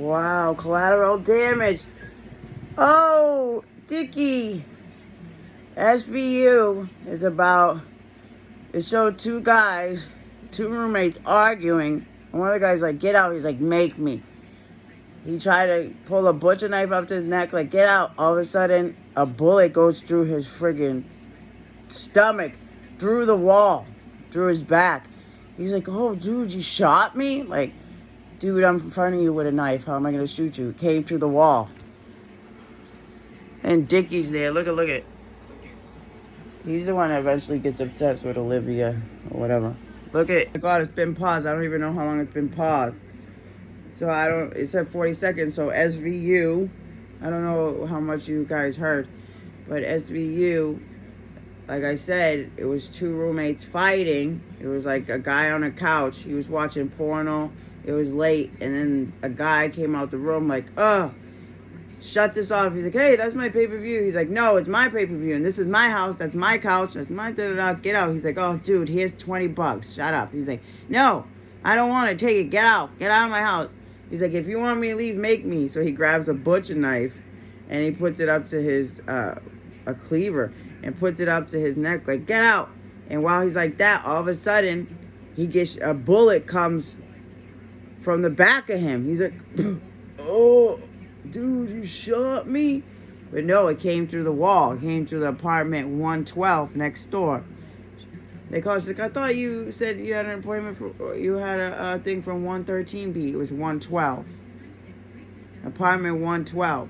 Wow, collateral damage. Oh, Dickie. SVU is about, it showed two guys, two roommates arguing. And one of the guys like, get out. He's like, make me. He tried to pull a butcher knife up to his neck, like, get out. All of a sudden, a bullet goes through his friggin' stomach, through the wall, through his back. He's like, oh, dude, you shot me? Like, dude, I'm in front of you with a knife. How am I going to shoot you? It came through the wall. And Dickie's there. Look at. He's the one that eventually gets obsessed with Olivia or whatever. Look at. Oh God, it's been paused. I don't even know how long it's been paused. So it said 40 seconds. So SVU, I don't know how much you guys heard, but SVU, like I said, it was two roommates fighting. It was like a guy on a couch. He was watching porno. It was late. And then a guy came out the room like, shut this off. He's like, hey, that's my pay-per-view. He's like, no, it's my pay-per-view. And this is my house. That's my couch. That's my da-da-da. Get out. He's like, oh, dude, here's $20. Shut up. He's like, no, I don't want to take it. Get out. Get out of my house. He's like, if you want me to leave, make me. So he grabs a butcher knife and he puts it up to his, a cleaver, and puts it up to his neck, like, get out. And while he's like that, all of a sudden, he gets, a bullet comes from the back of him. He's like, oh, dude, you shot me. But no, it came through the wall. It came through the apartment 112 next door. They called. She's like, I thought you said you had an appointment for, you had a thing from 113B. It was 112. Apartment 112.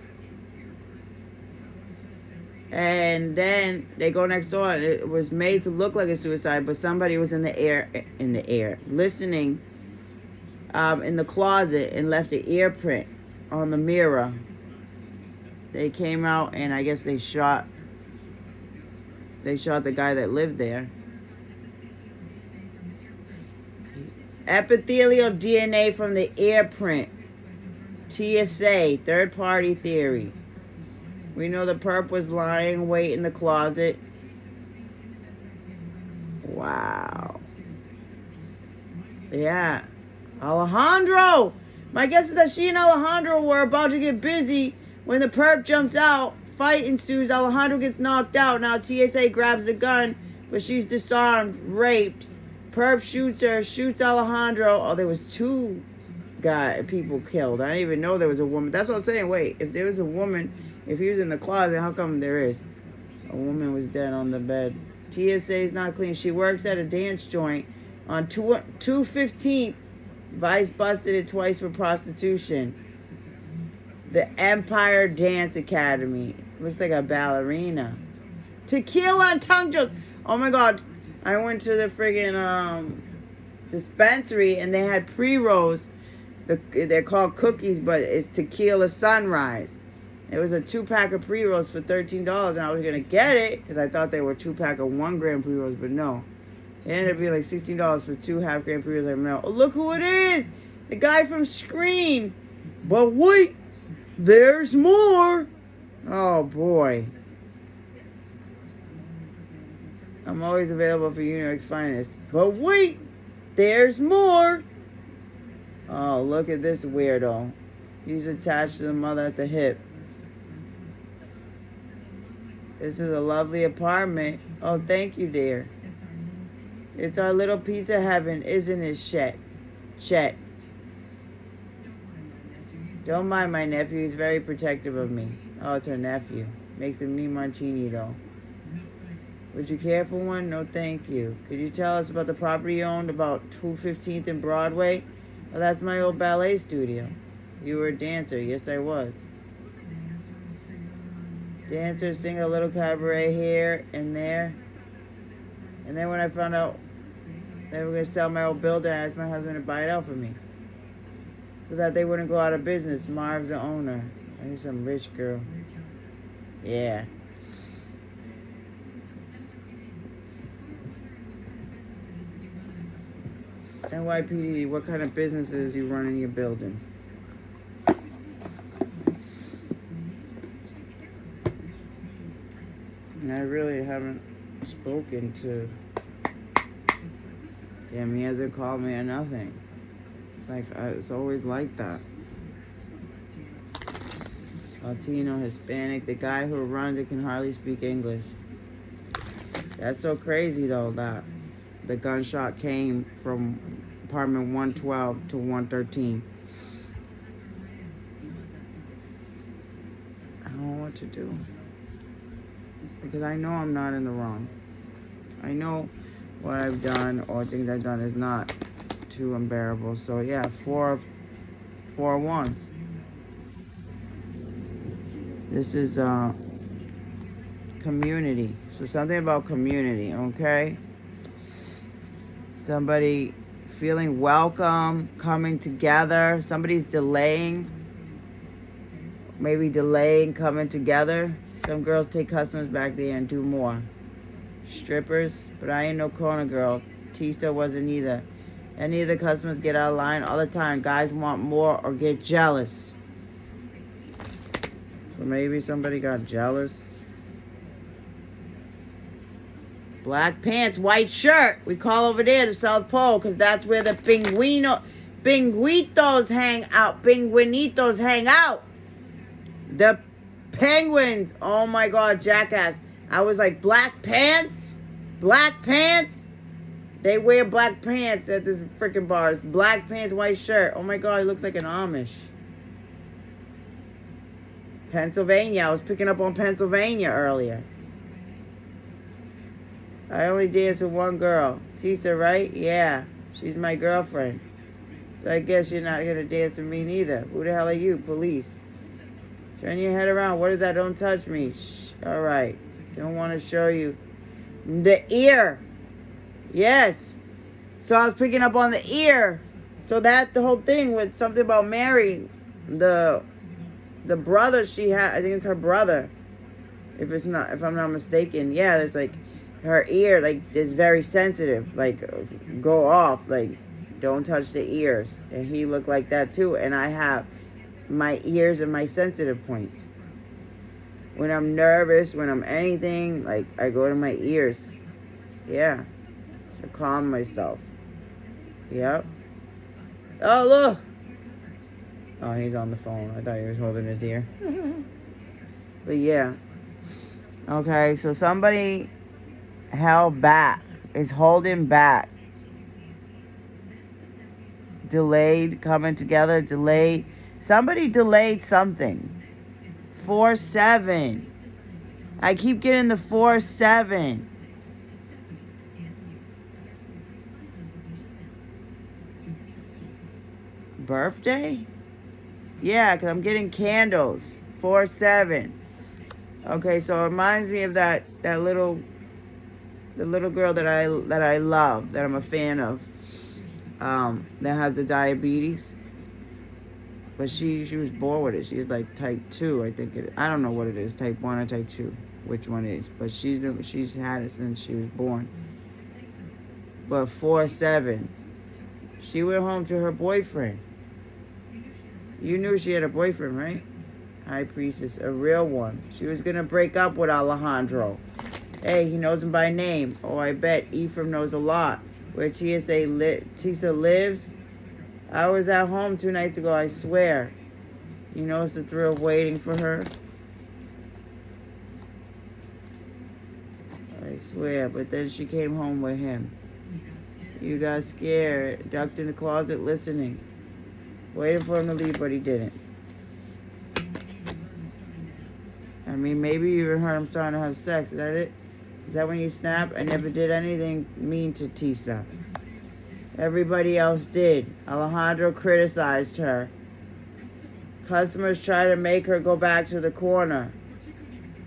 And then they go next door, and it was made to look like a suicide, but somebody was in the air, listening in the closet, and left an ear print on the mirror. They came out, and I guess they shot the guy that lived there. Epithelial DNA from the ear print. TSA, third party theory. We know the perp was lying wait in the closet. Wow. Yeah. Alejandro! My guess is that she and Alejandro were about to get busy when the perp jumps out. Fight ensues. Alejandro gets knocked out. Now TSA grabs the gun, but she's disarmed, raped. Perp shoots her, shoots Alejandro. Oh, there was two people killed. I didn't even know there was a woman. That's what I'm saying. Wait, if there was a woman, if he was in the closet, how come there is? A woman was dead on the bed. TSA is not clean. She works at a dance joint. On 2/15th, Vice busted it twice for prostitution. The Empire Dance Academy. Looks like a ballerina. Tequila and tongue jokes. Oh my God. I went to the friggin' dispensary and they had pre-rolls. They're called cookies, but it's tequila sunrise. It was a 2-pack of pre-rolls for $13, and I was going to get it because I thought they were 2-pack of 1-gram pre-rolls, but no. It ended up being like $16 for 2 half-gram pre-rolls. Like, no. Oh, look who it is! The guy from Scream! But wait! There's more! Oh, boy. I'm always available for New York's finest. But wait! There's more! Oh, look at this weirdo. He's attached to the mother at the hip. This is a lovely apartment. Oh, thank you, dear. It's our little piece of heaven, isn't it, Chet? Don't mind my nephew. He's very protective of me. Oh, it's her nephew. Makes a mean martini, though. Would you care for one? No, thank you. Could you tell us about the property you owned about 215th and Broadway? Well, that's my old ballet studio. You were a dancer. Yes, I was. Dancer, sing a little cabaret here and there. And then when I found out they were going to sell my old building, I asked my husband to buy it out for me. So that they wouldn't go out of business. Marv's the owner. He's some rich girl. Yeah. NYPD, what kind of businesses you run in your building? And I really haven't spoken to... Damn, he hasn't called me or nothing. It's like, it's always like that. Latino, Hispanic. The guy who runs it can hardly speak English. That's so crazy, though, that the gunshot came from apartment 112 to 113. I don't know what to do. Because I know I'm not in the wrong. I know what I've done or things I've done is not too unbearable. So, yeah, four ones. This is community. So something about community, okay? Somebody feeling welcome, coming together. Somebody's delaying. Maybe delaying coming together. Some girls take customers back there and do more. Strippers, but I ain't no corner girl. Tisa wasn't either. Any of the customers get out of line all the time. Guys want more or get jealous. So maybe somebody got jealous. Black pants, white shirt. We call over there the South Pole because that's where the pinguitos hang out. Pinguinitos hang out. The penguins. Oh my God, jackass. I was like, black pants? Black pants? They wear black pants at this freaking bars. Black pants, white shirt. Oh my God, he looks like an Amish. Pennsylvania. I was picking up on Pennsylvania earlier. I only danced with one girl. Tisa, right? Yeah. She's my girlfriend. So I guess you're not going to dance with me neither. Who the hell are you? Police. Turn your head around. What is that? Don't touch me. Shh. All right. Don't want to show you. The ear. Yes. So I was picking up on the ear. So that the whole thing with something about Mary, the brother she had, I think it's her brother. If I'm not mistaken. Yeah, there's like her ear, like, is very sensitive. Like, go off. Like, don't touch the ears. And he looked like that too. And I have my ears and my sensitive points. When I'm nervous, when I'm anything, like, I go to my ears. Yeah. To calm myself. Yep. Oh, look. Oh, he's on the phone. I thought he was holding his ear. But yeah. Okay, so somebody held back. Is holding back. Delayed coming together. Delayed. Somebody delayed something. 4-7. I keep getting the 4-7. Birthday? Yeah, because I'm getting candles. 4-7. Okay, so it reminds me of the little girl that I love, that I'm a fan of, that has the diabetes. But she was born with it. She was like type 2, I think I don't know what it is, type 1 or type 2, which one it is. But she's had it since she was born. But 4-7. She went home to her boyfriend. You knew she had a boyfriend, right? High Priestess, a real one. She was going to break up with Alejandro. Hey, he knows him by name. Oh, I bet Ephraim knows a lot. Where Tisa lives. I was at home 2 nights ago, I swear. You know it's the thrill of waiting for her. I swear, but then she came home with him. You got scared, ducked in the closet listening. Waiting for him to leave, but he didn't. I mean, maybe you even heard him starting to have sex. Is that it? Is that when you snap? I never did anything mean to Tisa. Everybody else did. Alejandro criticized her. Customers tried to make her go back to the corner.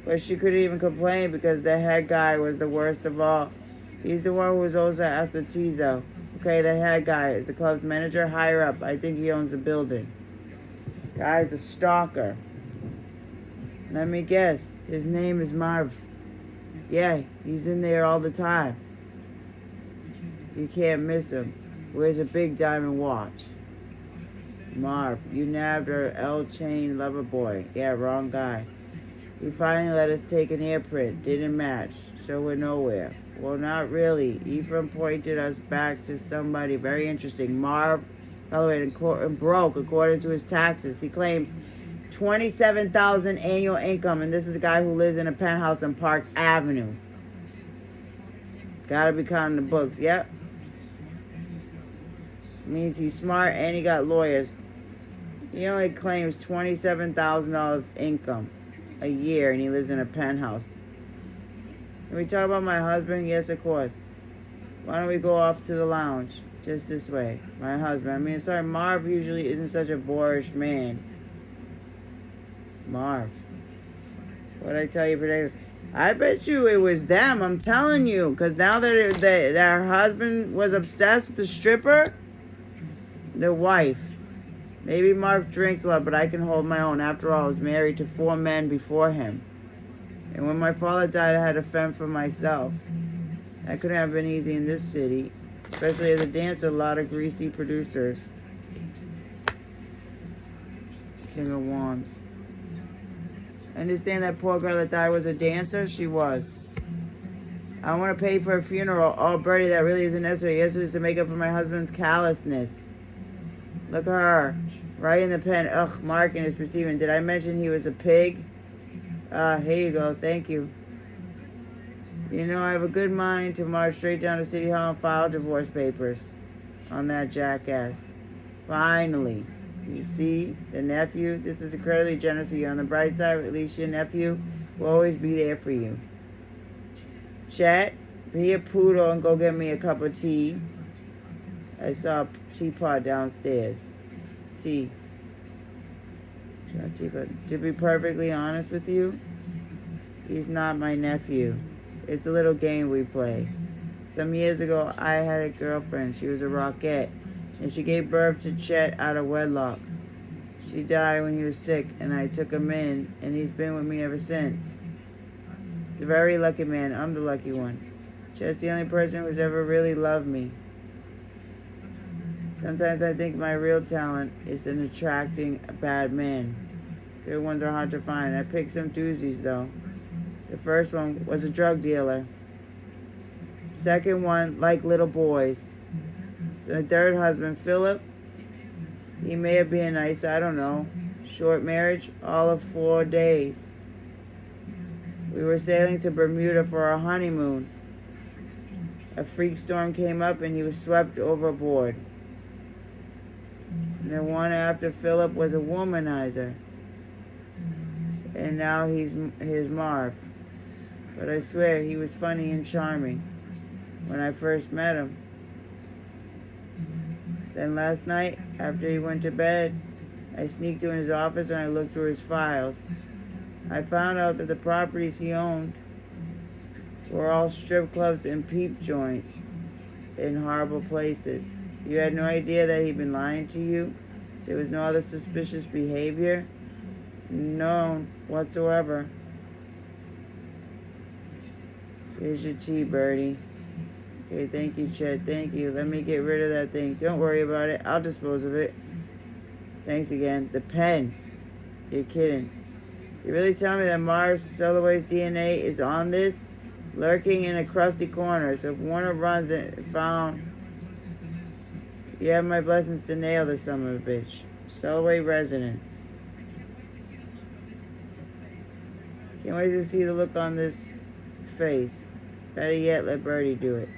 But she couldn't even complain because the head guy was the worst of all. He's the one who was also after Tizo. Okay, the head guy is the club's manager, higher up. I think he owns the building. Guy's a stalker. Let me guess. His name is Marv. Yeah, he's in there all the time. You can't miss him. Wears a big diamond watch. Marv, you nabbed our L chain lover boy. Yeah, wrong guy. He finally let us take an air print. Didn't match, so we're nowhere. Well, not really. Ephraim pointed us back to somebody very interesting. Marv, and broke according to his taxes. He claims $27,000 annual income, and this is a guy who lives in a penthouse on Park Avenue. Gotta be counting the books. Yep. Means he's smart and he got lawyers. He only claims $27,000 income a year, and he lives in a penthouse. Can we talk about my husband? Yes, of course. Why don't we go off to the lounge? Just this way. My husband. I mean, sorry, Marv usually isn't such a boorish man. Marv. What'd I tell you today? I bet you it was them. I'm telling you. Because now that her husband was obsessed with the stripper, the wife. Maybe Marv drinks a lot, but I can hold my own. After all, I was married to 4 men before him. And when my father died, I had to fend for myself. That couldn't have been easy in this city. Especially as a dancer, a lot of greasy producers. King of Wands. I understand that poor girl that died was a dancer? She was. I want to pay for a funeral. Oh, Bertie, that really isn't necessary. Yes, it was to make up for my husband's callousness. Look at her. Right in the pen. Ugh, Markin is perceiving. Did I mention he was a pig? Here you go. Thank you. You know, I have a good mind to march straight down to City Hall and file divorce papers on that jackass. Finally. You see, the nephew, this is incredibly generous of you. On the bright side, at least your nephew will always be there for you. Chet, be a poodle and go get me a cup of tea. I saw a teapot downstairs. Tea. To be perfectly honest with you, he's not my nephew. It's a little game we play. Some years ago, I had a girlfriend. She was a rockette, and she gave birth to Chet out of wedlock. She died when he was sick, and I took him in, and he's been with me ever since. He's a very lucky man. I'm the lucky one. Chet's the only person who's ever really loved me. Sometimes I think my real talent is in attracting a bad man. Good ones are hard to find. I picked some doozies, though. The first one was a drug dealer. Second one, like little boys. The third husband, Philip, he may have been nice, I don't know. Short marriage, all of 4 days. We were sailing to Bermuda for our honeymoon. A freak storm came up and he was swept overboard. And the one after Philip was a womanizer. And now here's Marv. But I swear he was funny and charming when I first met him. Then last night, after he went to bed, I sneaked in his office and I looked through his files. I found out that the properties he owned were all strip clubs and peep joints in horrible places. You had no idea that he'd been lying to you? There was no other suspicious behavior? None whatsoever. Here's your tea, Bertie. Okay, thank you, Chet. Thank you. Let me get rid of that thing. Don't worry about it. I'll dispose of it. Thanks again. The pen. You're kidding. You really tell me that Mars Soloway's DNA is on this? Lurking in a crusty corner. So if Warner runs it found... You have my blessings to nail this son of a bitch. Soloway residence. Can't wait to see the look on this face. Better yet, let Bertie do it.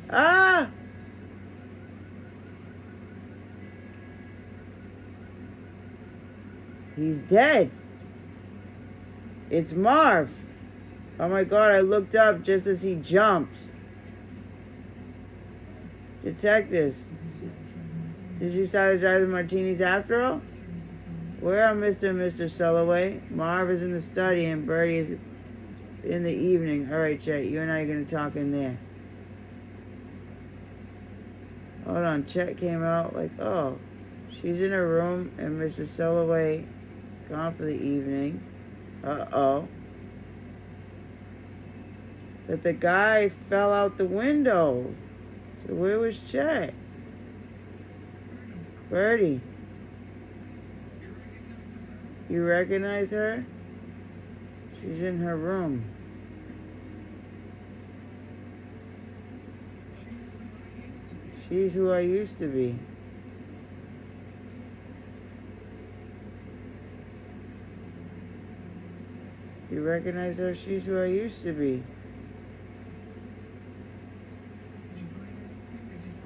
Ah! He's dead. It's Marv. Oh my God, I looked up just as he jumped. Detectives, did you start driving martinis after all? Where are Mr. and Mr. Soloway? Marv is in the study and Bertie is in the evening. All right, Chet, you and I are going to talk in there. Hold on, Chet came out like, oh, she's in her room and Mr. Soloway gone for the evening. Uh-oh. But the guy fell out the window. So where was Chet? Bertie. You recognize her? She's in her room. She's who I used to be. You recognize her? She's who I used to be.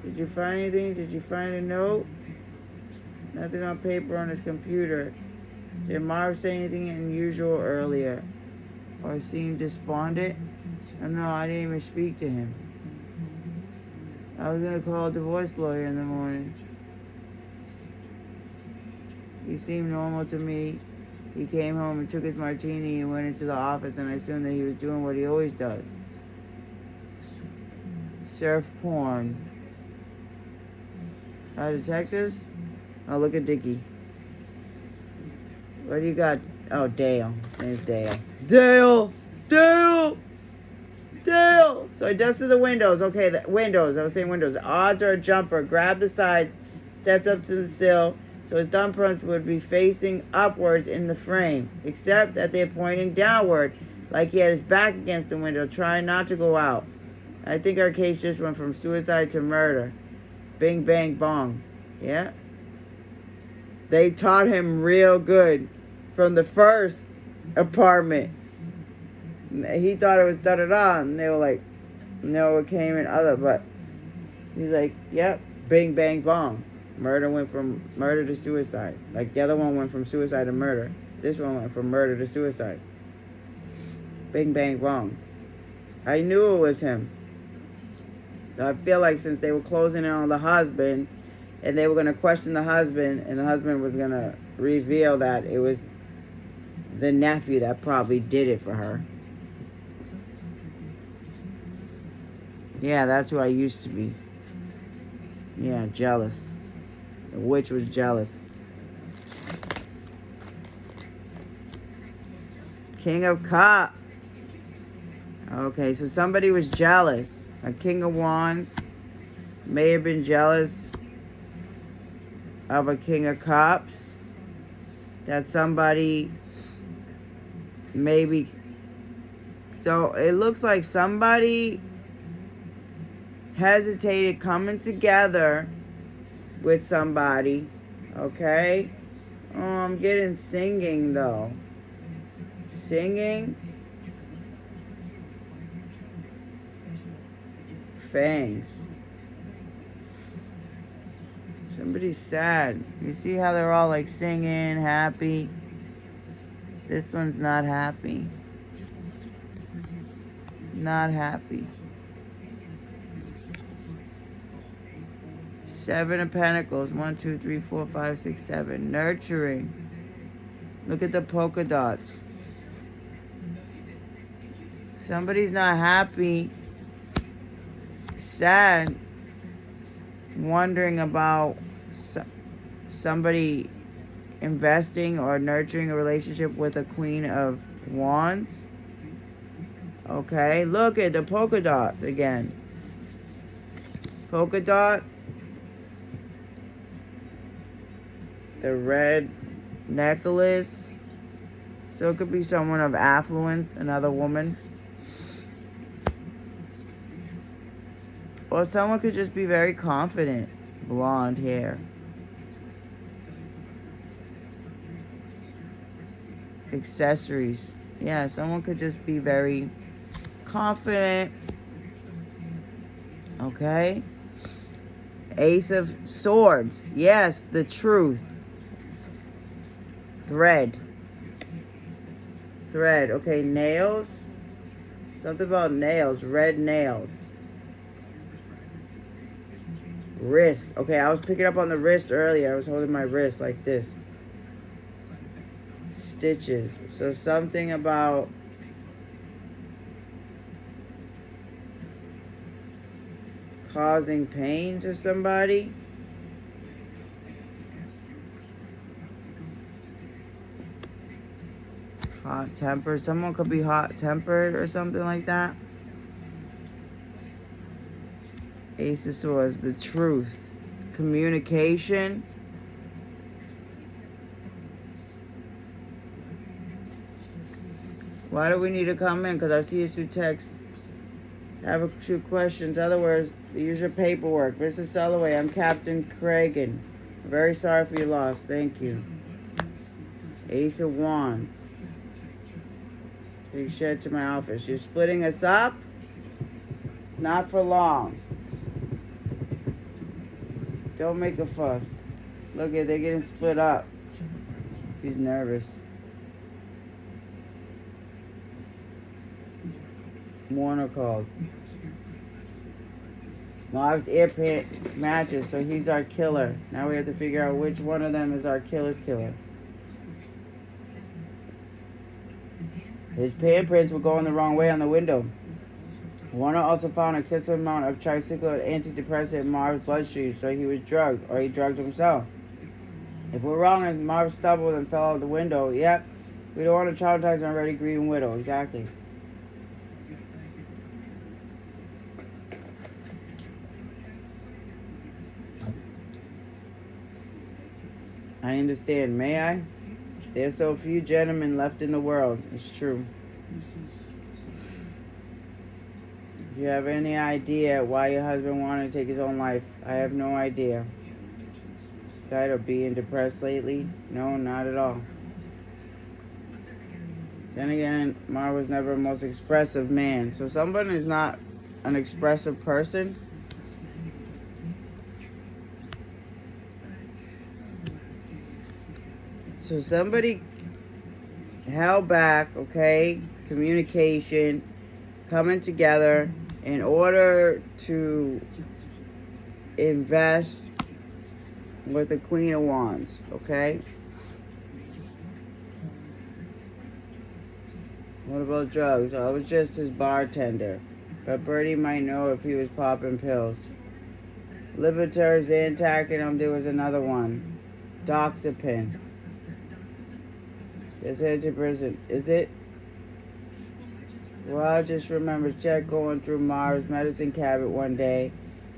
Did you find anything? Did you find a note? Nothing on paper on his computer. Did Marv say anything unusual earlier? Or seem despondent? Oh, no, I didn't even speak to him. I was going to call a divorce lawyer in the morning. He seemed normal to me. He came home and took his martini and went into the office, and I assumed that he was doing what he always does. Surf porn. Detectives? Oh, look at Dickie. What do you got? Oh, Dale. His name's Dale. Dale! Dale! Dale! So I dusted the windows. Okay, the windows. I was saying windows. The odds are a jumper. Grabbed the sides. Stepped up to the sill. So his thumbprints would be facing upwards in the frame. Except that they're pointing downward. Like he had his back against the window, trying not to go out. I think our case just went from suicide to murder. Bing, bang, bong. Yeah? They taught him real good from the first apartment. He thought it was da-da-da, and they were like, no, it came in other, but he's like, yep, bing, bang, bong. Murder went from murder to suicide. Like the other one went from suicide to murder. This one went from murder to suicide. Bing, bang, bong. I knew it was him. So I feel like since they were closing in on the husband, and they were going to question the husband, and the husband was going to reveal that it was the nephew that probably did it for her. Yeah, that's who I used to be. Yeah, jealous. The witch was jealous. King of Cups. Okay, so somebody was jealous. A King of Wands may have been jealous of a King of Cups. That somebody maybe... So it looks like somebody hesitated coming together with somebody. Okay? Oh, I'm getting singing though. Singing. Fangs. Somebody's sad. You see how they're all like singing, happy? This one's not happy. Not happy. 7 of Pentacles. 1, 2, 3, 4, 5, 6, 7. Nurturing. Look at the polka dots. Somebody's not happy. Sad. Wondering about somebody investing or nurturing a relationship with a Queen of Wands. Okay, look at the polka dots again. Polka dots. The red necklace. So it could be someone of affluence, another woman. Or someone could just be very confident. Blonde hair. Accessories. Yeah, someone could just be very confident. Okay. Ace of Swords. Yes, the truth. Thread. Thread. Okay, nails. Something about nails. Red nails. Wrist. Okay, I was picking up on the wrist earlier. I was holding my wrist like this. Stitches. So something about causing pain to somebody. Hot tempered. Someone could be hot tempered or something like that. Ace of Swords, the truth. Communication. Why do we need to come in? Because I see you two texts. Have a few questions. Other words, use your paperwork. Mr. Sulloway, I'm Captain Cragen. Very sorry for your loss. Thank you. Ace of Wands. You shed to my office. You're splitting us up? It's not for long. Don't make a fuss. Look at, they're getting split up. He's nervous. Warner called. Marv's ear matches, so he's our killer. Now we have to figure out which one of them is our killer's killer. His handprints were going the wrong way on the window. Warner also found an excessive amount of tricyclic antidepressant in Marv's bloodstream, so he was drugged, or he drugged himself. If we're wrong and Marv stumbled and fell out the window, yep, we don't want to traumatize an already grieving widow. Exactly. I understand. May I? There are so few gentlemen left in the world. It's true. Do you have any idea why your husband wanted to take his own life? I have no idea. Died of being depressed lately? No, not at all. Then again, Marv was never a most expressive man. So someone is not an expressive person. So somebody held back, okay, communication, coming together in order to invest with the Queen of Wands, okay? What about drugs? I was just his bartender, but Bertie might know if he was popping pills. Lipitor, Zantac, and there was another one, Doxepin. This antidepressant, is it? Well, I just remember Chet going through Marv's medicine cabinet one day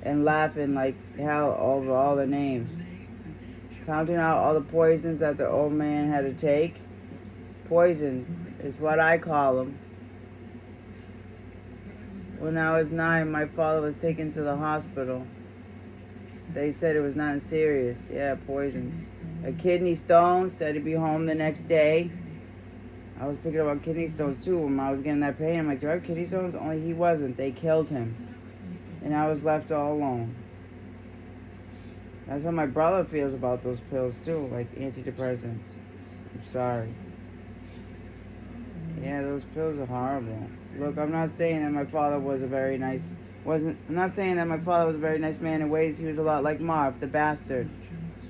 and laughing like hell over all the names. Counting out all the poisons that the old man had to take. Poisons is what I call them. When I was 9, my father was taken to the hospital. They said it was nothing serious. Yeah, poisons. A kidney stone, said he'd be home the next day. I was picking up on kidney stones too when I was getting that pain. I'm like, do I have kidney stones? Only he wasn't. They killed him. And I was left all alone. That's how my brother feels about those pills too, like antidepressants. I'm sorry. Yeah, those pills are horrible. Look, I'm not saying that my father was a very nice I'm not saying that my father was a very nice man in ways. He was a lot like Marv, the bastard.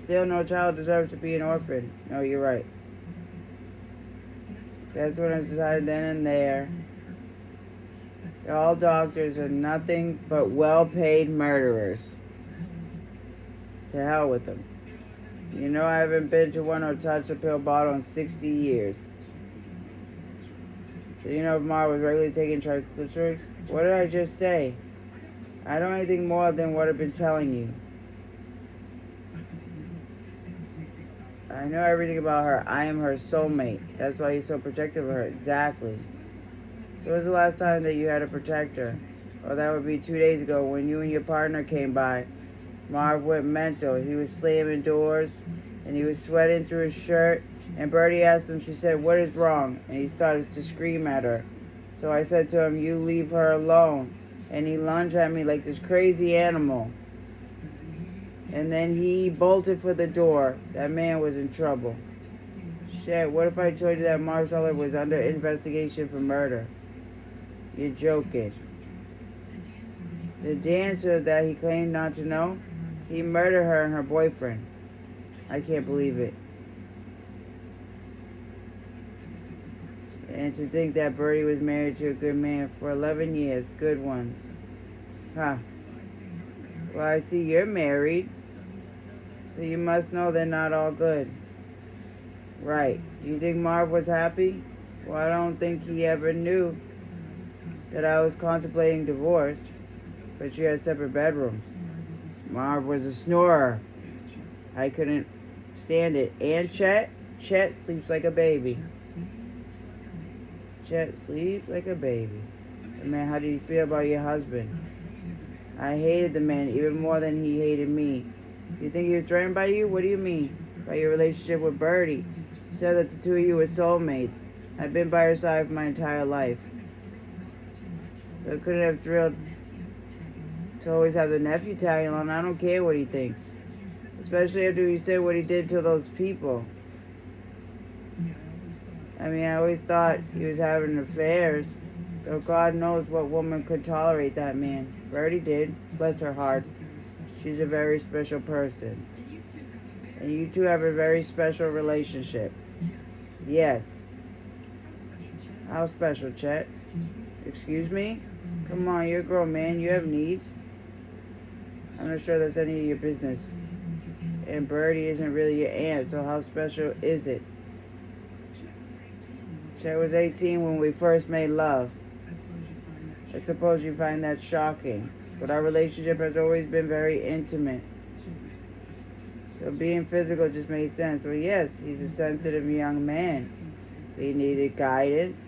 Still, no child deserves to be an orphan. No, you're right. That's when I decided then and there. All doctors are nothing but well-paid murderers. To hell with them. You know I haven't been to one or touched a pill bottle in 60 years. So you know if Marv was regularly taking triglycerides? What did I just say? I don't know anything more than what I've been telling you. I know everything about her. I am her soulmate. That's why you're so protective of her. Exactly. So when was the last time that you had to protect her? Well, that would be 2 days ago when you and your partner came by. Marv went mental. He was slamming doors, and he was sweating through his shirt. And Bertie asked him, she said, what is wrong? And he started to scream at her. So I said to him, you leave her alone. And he lunged at me like this crazy animal. And then he bolted for the door. That man was in trouble. Shit, what if I told you that Marv Suller was under investigation for murder? You're joking. The dancer that he claimed not to know, he murdered her and her boyfriend. I can't believe it. And to think that Bertie was married to a good man for 11 years. Good ones. Huh. Well, I see you're married. So you must know they're not all good. Right. You think Marv was happy? Well, I don't think he ever knew that I was contemplating divorce. But you had separate bedrooms. Marv was a snorer. I couldn't stand it. And Chet sleeps like a baby. Chet sleeps like a baby. And man, how did you feel about your husband? I hated the man even more than he hated me. You think he was threatened by you? What do you mean? By your relationship with Bertie. Said that the two of you were soulmates. I've been by her side my entire life. So I couldn't have thrilled to always have the nephew tagging along. I don't care what he thinks. Especially after he said what he did to those people. I mean, I always thought he was having affairs. Though God knows what woman could tolerate that man. Birdie did. Bless her heart. She's a very special person. And you two have a very special relationship. Yes. How special, Chet? Excuse me? Come on, you're a grown man. You have needs. I'm not sure that's any of your business. And Birdie isn't really your aunt, so how special is it? Chet was 18 when we first made love. I suppose you find that shocking, but our relationship has always been very intimate. So being physical just made sense. Well, yes, he's a sensitive young man. He needed guidance,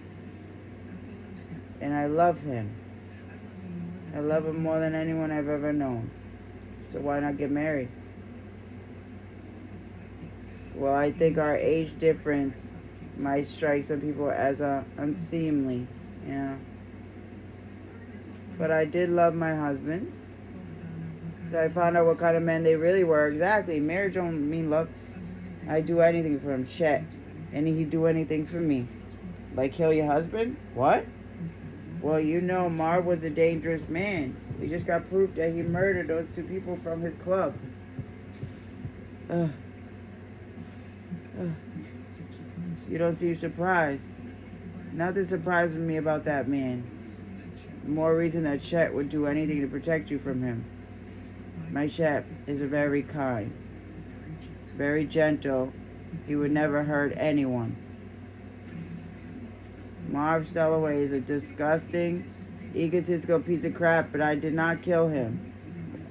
and I love him. I love him more than anyone I've ever known. So why not get married? Well, I think our age difference might strike some people as unseemly, But I did love my husbands. So I found out what kind of men they really were. Exactly. Marriage don't mean love. I'd do anything for him. Chet. And he'd do anything for me. Like kill your husband? What? Well, you know Marv was a dangerous man. We just got proof that he murdered those two people from his club. You don't seem surprised. Nothing surprises me about that man. More reason that Chet would do anything to protect you from him. My chef is very kind, very gentle. He would never hurt anyone. Marv Sellaway is a disgusting, egotistical piece of crap, but I did not kill him.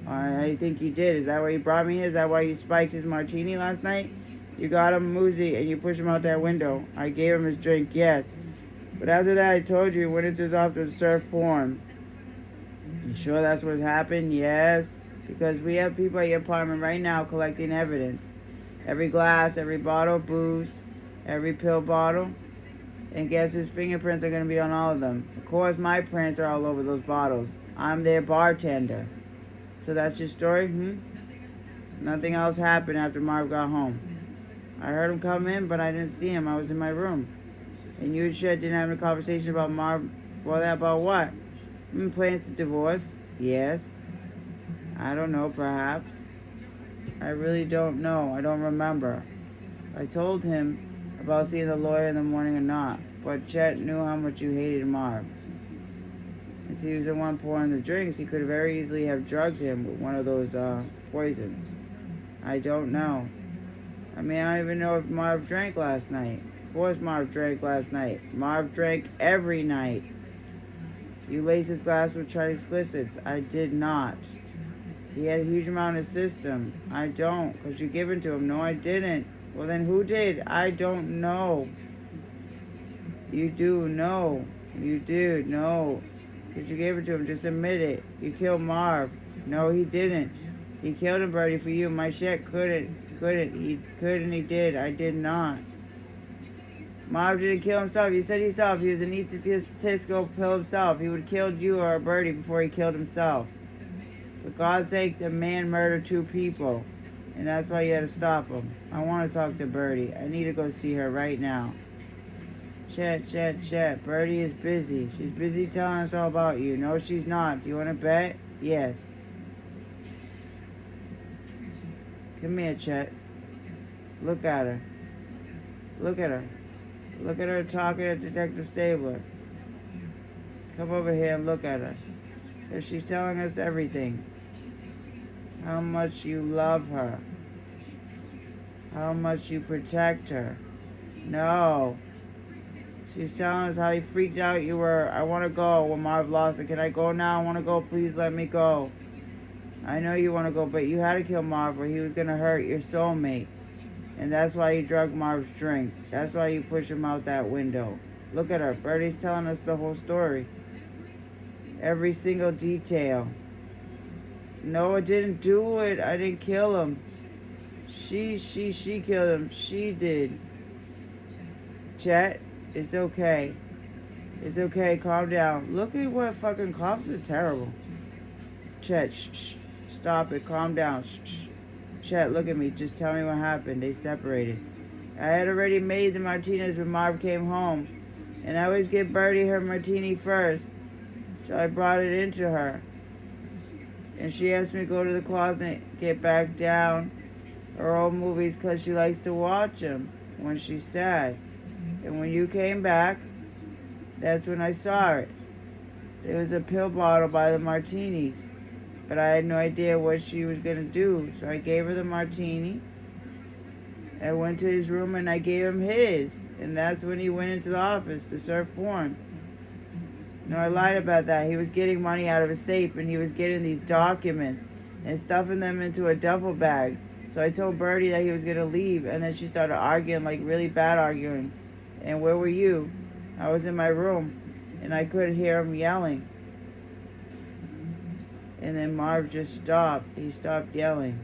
I think you did. Is that why you brought me here? Is that why you spiked his martini last night? You got him woozy and you pushed him out that window. I gave him his drink, yes. But after that, I told you, witnesses off to surf porn. You sure that's what happened? Yes. Because we have people at your apartment right now collecting evidence. Every glass, every bottle of booze, every pill bottle. And guess whose fingerprints are going to be on all of them? Of course, my prints are all over those bottles. I'm their bartender. So that's your story? Nothing else happened after Marv got home. I heard him come in, but I didn't see him. I was in my room. And you and Chet didn't have a conversation about Marv before that? About what? Plans to divorce? Yes. I don't know, perhaps. I really don't know. I don't remember. I told him about seeing the lawyer in the morning or not. But Chet knew how much you hated Marv. Since he was the one pouring the drinks, he could very easily have drugged him with one of those poisons. I don't know. I mean, I don't even know if Marv drank last night. Of course Marv drank last night. Marv drank every night. You laced his glass with Chinese explicits. I did not. He had a huge amount of system. I don't, because you given to him. No, I didn't. Well, then who did? I don't know. You do know. You do know. Because you gave it to him. Just admit it. You killed Marv. No, he didn't. He killed him, Birdie, for you. My shit couldn't. He could and he did. I did not. Marv didn't kill himself. He said himself. He was an egotistical pill himself. He would have killed you or a Birdie before he killed himself. For God's sake, the man murdered two people. And that's why you had to stop him. I want to talk to Birdie. I need to go see her right now. Chet. Birdie is busy. She's busy telling us all about you. No, she's not. Do you want to bet? Yes. Come here, Chet. Look at her. Look at her. Look at her talking to Detective Stabler. Come over here and look at her. Because she's telling us everything. How much you love her. How much you protect her. No. She's telling us how you freaked out you were. I want to go when Marv lost it. Can I go now? I want to go. Please let me go. I know you want to go, but you had to kill Marv or he was going to hurt your soulmate. And that's why you drugged Marv's drink. That's why you pushed him out that window. Look at her. Birdie's telling us the whole story. Every single detail. No, I didn't do it. I didn't kill him. She killed him. She did. Chet, It's okay. It's okay. Calm down. Look at what fucking cops are terrible. Chet, shh. Stop it. Calm down. Shh. Chet, look at me. Just tell me what happened. They separated. I had already made the martinis when Marv came home. And I always give Birdie her martini first. So I brought it into her. And she asked me to go to the closet and get back down her old movies because she likes to watch them when she's sad. And when you came back, that's when I saw it. There was a pill bottle by the martinis. But I had no idea what she was going to do. So I gave her the martini. I went to his room and I gave him his. And that's when he went into the office to surf porn. No, I lied about that. He was getting money out of his safe and he was getting these documents and stuffing them into a duffel bag. So I told Birdie that he was going to leave, and then she started arguing, like really bad arguing. And where were you? I was in my room and I couldn't hear him yelling. And then Marv just stopped. He stopped yelling.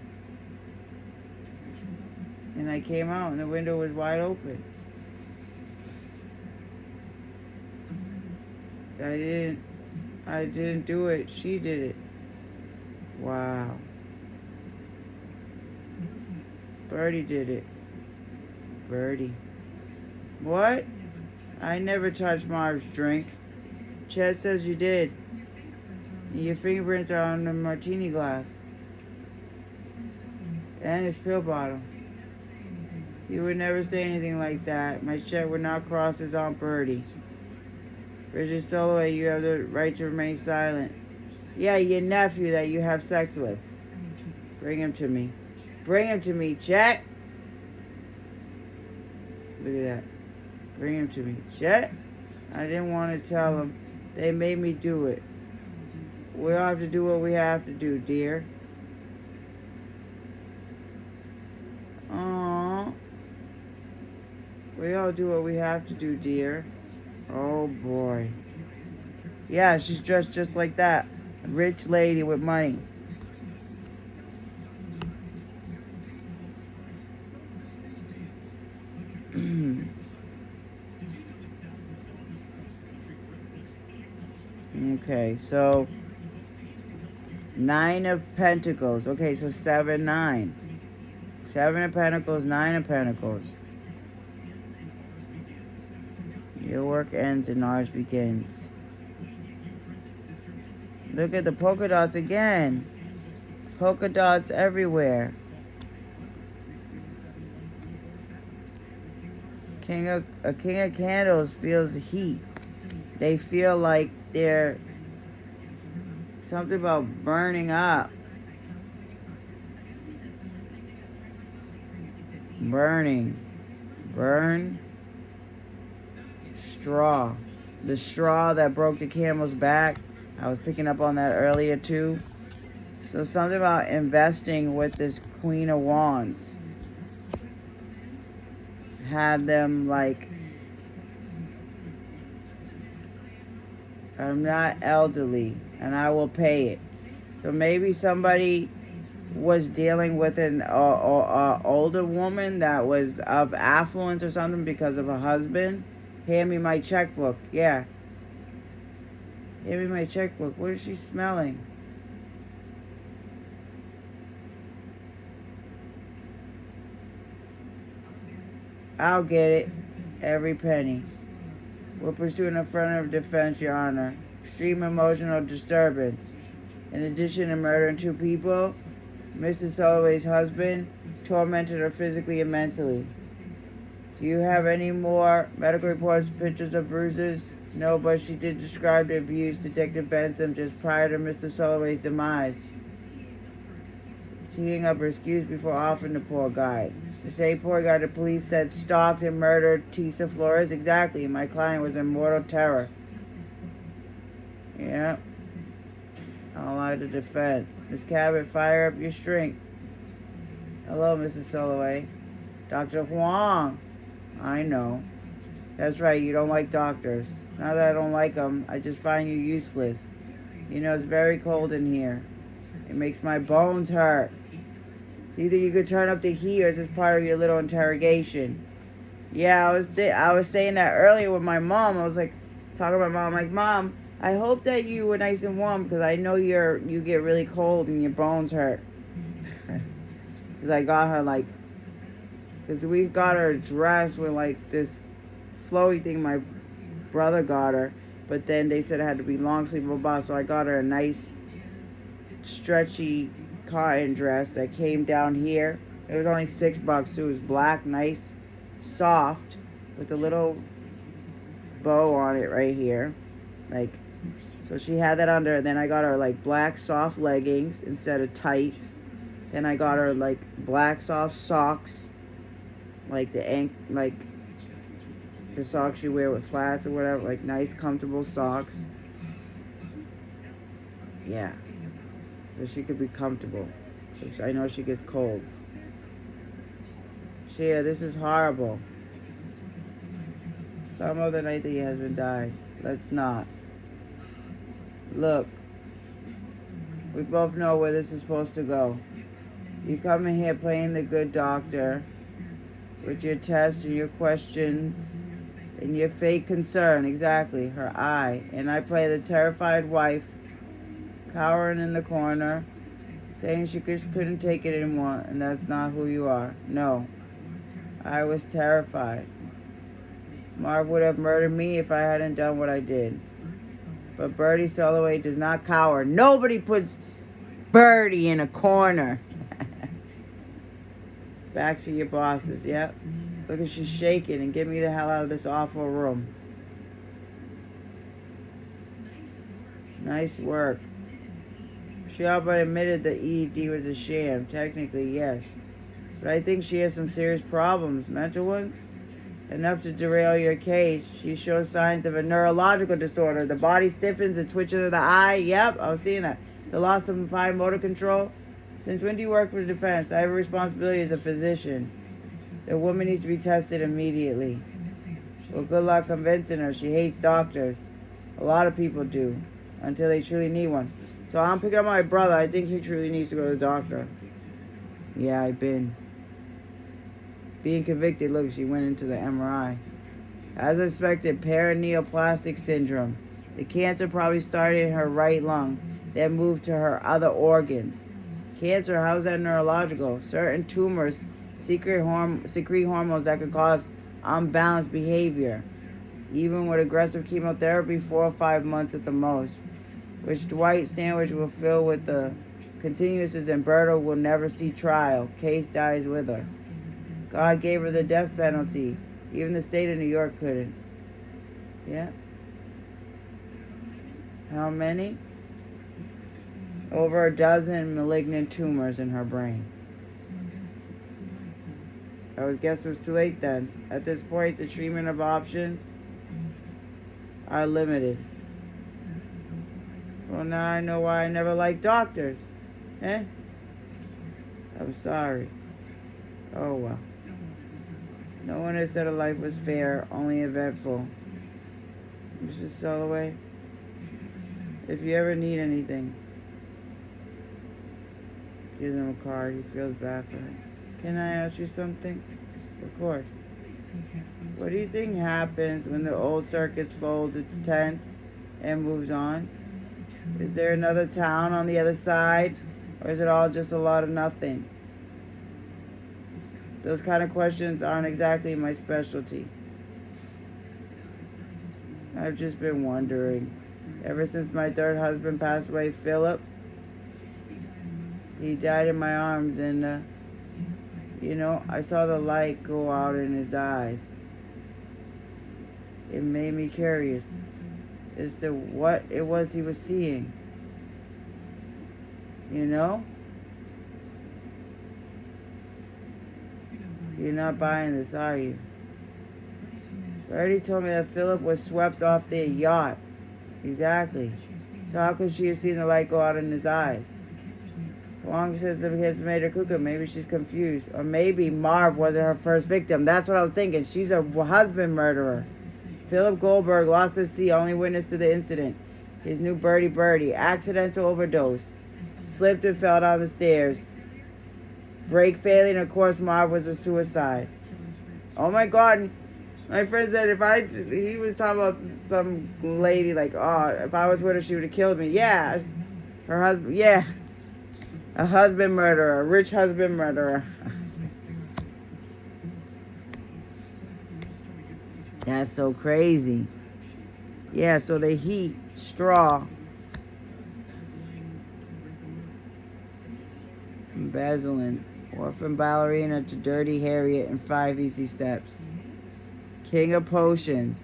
And I came out and the window was wide open. I didn't do it. She did it. Wow. Birdie did it. Birdie. What? I never touched Marv's drink. Chet says you did. Your fingerprints are on the martini glass. And his pill bottle. You would never say anything like that. My Chet would not cross his Aunt Birdie. Bridget Soloway, you have the right to remain silent. Yeah, your nephew that you have sex with. Bring him to me. Bring him to me, Chet. Look at that. Bring him to me. Chet? I didn't want to tell him. They made me do it. We all have to do what we have to do, dear. Aww. We all do what we have to do, dear. Oh, boy. Yeah, she's dressed just like that. A rich lady with money. Okay, so 9 of Pentacles. Okay, so 7, 9. 7 of Pentacles, 9 of Pentacles. Your work ends and ours begins. Look at the polka dots again. Polka dots everywhere. A king of candles feels heat. They feel like they're something about burning up. Burning. Burn. Straw. The straw that broke the camel's back. I was picking up on that earlier too. So something about investing with this Queen of Wands. Had them like, I'm not elderly and I will pay it. So maybe somebody was dealing with an older woman that was of affluence or something because of a husband. Hand me my checkbook. Yeah. Hand me my checkbook. What is she smelling? I'll get it. Every penny. We're pursuing affirmative defense, Your Honor. Extreme emotional disturbance. In addition to murdering 2 people, Mrs. Soloway's husband tormented her physically and mentally. Do you have any more medical reports, pictures of bruises? No, but she did describe the abuse Detective Benson just prior to Mr. Soloway's demise. Teeing up her excuse before offering the poor guy. The same poor guy the police said stalked and murdered Tisa Flores. Exactly. My client was in mortal terror. Yeah. I'll lie to defense. Miss Cabot, fire up your strength. Hello, Mrs. Soloway. Dr. Huang. I know. That's right, you don't like doctors. Not that I don't like them, I just find you useless. You know, it's very cold in here. It makes my bones hurt. Either you could turn up the heat or it's just part of your little interrogation. Yeah, I was saying that earlier with my mom. I was like, talking to my mom, like, Mom, I hope that you were nice and warm because I know you get really cold and your bones hurt. Because I got her, like, because we got her a dress with, like, this flowy thing my brother got her. But then they said it had to be long sleeve robust. So I got her a nice, stretchy cotton dress that came down here. It was only $6 too. It was black, nice, soft, with a little bow on it right here. Like, so she had that under. Then I got her like black soft leggings instead of tights. Then I got her like black soft socks, like like the socks you wear with flats or whatever, like nice comfortable socks. Yeah, so she could be comfortable. Cause I know she gets cold. Shia, this is horrible. Some other night that your husband died. Let's not. Look, we both know where this is supposed to go. You come in here playing the good doctor with your tests and your questions and your fake concern, exactly, her eye. And I play the terrified wife, cowering in the corner, saying she just couldn't take it anymore, and that's not who you are. No, I was terrified. Marv would have murdered me if I hadn't done what I did. But Birdie Soloway does not cower. Nobody puts Birdie in a corner. Back to your bosses, yep. Look at she's shaking and get me the hell out of this awful room. Nice work. She all but admitted the ED was a sham. Technically, yes. But I think she has some serious problems. Mental ones? Enough to derail your case. She shows signs of a neurological disorder. The body stiffens, the twitching of the eye. Yep, I was seeing that. The loss of fine motor control. Since when do you work for the defense? I have a responsibility as a physician. The woman needs to be tested immediately. Well, good luck convincing her. She hates doctors. A lot of people do. Until they truly need one. So I'm picking up my brother. I think he truly needs to go to the doctor. Yeah, I've been. Being convicted, look, she went into the MRI. As expected, paraneoplastic syndrome. The cancer probably started in her right lung, then moved to her other organs. Cancer, how's that neurological? Certain tumors secrete hormones that can cause unbalanced behavior. Even with aggressive chemotherapy, 4 or 5 months at the most. Which Dwight Sandwich will fill with the continuances and Berto will never see trial. Case dies with her. God gave her the death penalty. Even the state of New York couldn't. Yeah. How many? Over a dozen malignant tumors in her brain. I would guess it was too late then. At this point, the treatment of options are limited. Well, now I know why I never liked doctors. Eh? I'm sorry. Oh, well. No one has said a life was fair, only eventful. Mr. Soloway, if you ever need anything, gives him a card. He feels bad for it. Can I ask you something? Of course. What do you think happens when the old circus folds its tents and moves on? Is there another town on the other side? Or is it all just a lot of nothing? Those kind of questions aren't exactly my specialty. I've just been wondering. Ever since my third husband passed away, Philip, he died in my arms and, I saw the light go out in his eyes. It made me curious as to what it was he was seeing. You know? You're not buying this, are you? Birdie told me that Philip was swept off their yacht. Exactly. So how could she have seen the light go out in his eyes? Long says the kids made her cuckoo. Maybe she's confused. Or maybe Marv wasn't her first victim. That's what I was thinking. She's a husband murderer. Philip Goldberg lost at sea, only witness to the incident. His new birdie, accidental overdose. Slipped and fell down the stairs. Brake failing, of course, Marv was a suicide. Oh my God, My friend said he was talking about some lady like, oh, if I was with her, she would have killed me. Yeah, her husband, yeah, a husband murderer, a rich husband murderer. That's so crazy. Yeah, so they heat straw. Embezzling. Orphan ballerina to Dirty Harriet in 5 Easy Steps. King of Potions.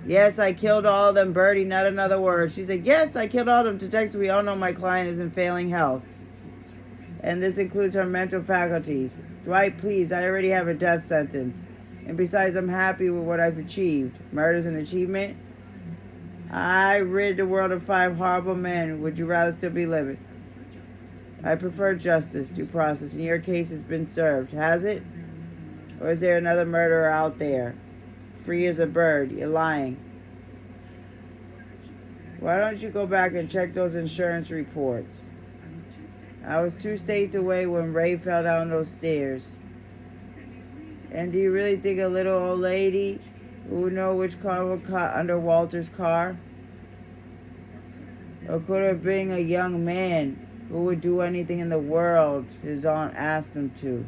Yes, I killed all of them, Birdie, not another word. She said, yes, I killed all of them. Detective, we all know my client is in failing health. And this includes her mental faculties. Dwight, please, I already have a death sentence. And besides, I'm happy with what I've achieved. Murder's an achievement? I rid the world of 5 horrible men. Would you rather still be living? I prefer justice, due process. And your case has been served, has it? Or is there another murderer out there? Free as a bird. You're lying. Why don't you go back and check those insurance reports? I was 2 states away when Ray fell down those stairs. And do you really think a little old lady who would know which car would cut under Walter's car? Or could it have been a young man who would do anything in the world his aunt asked him to?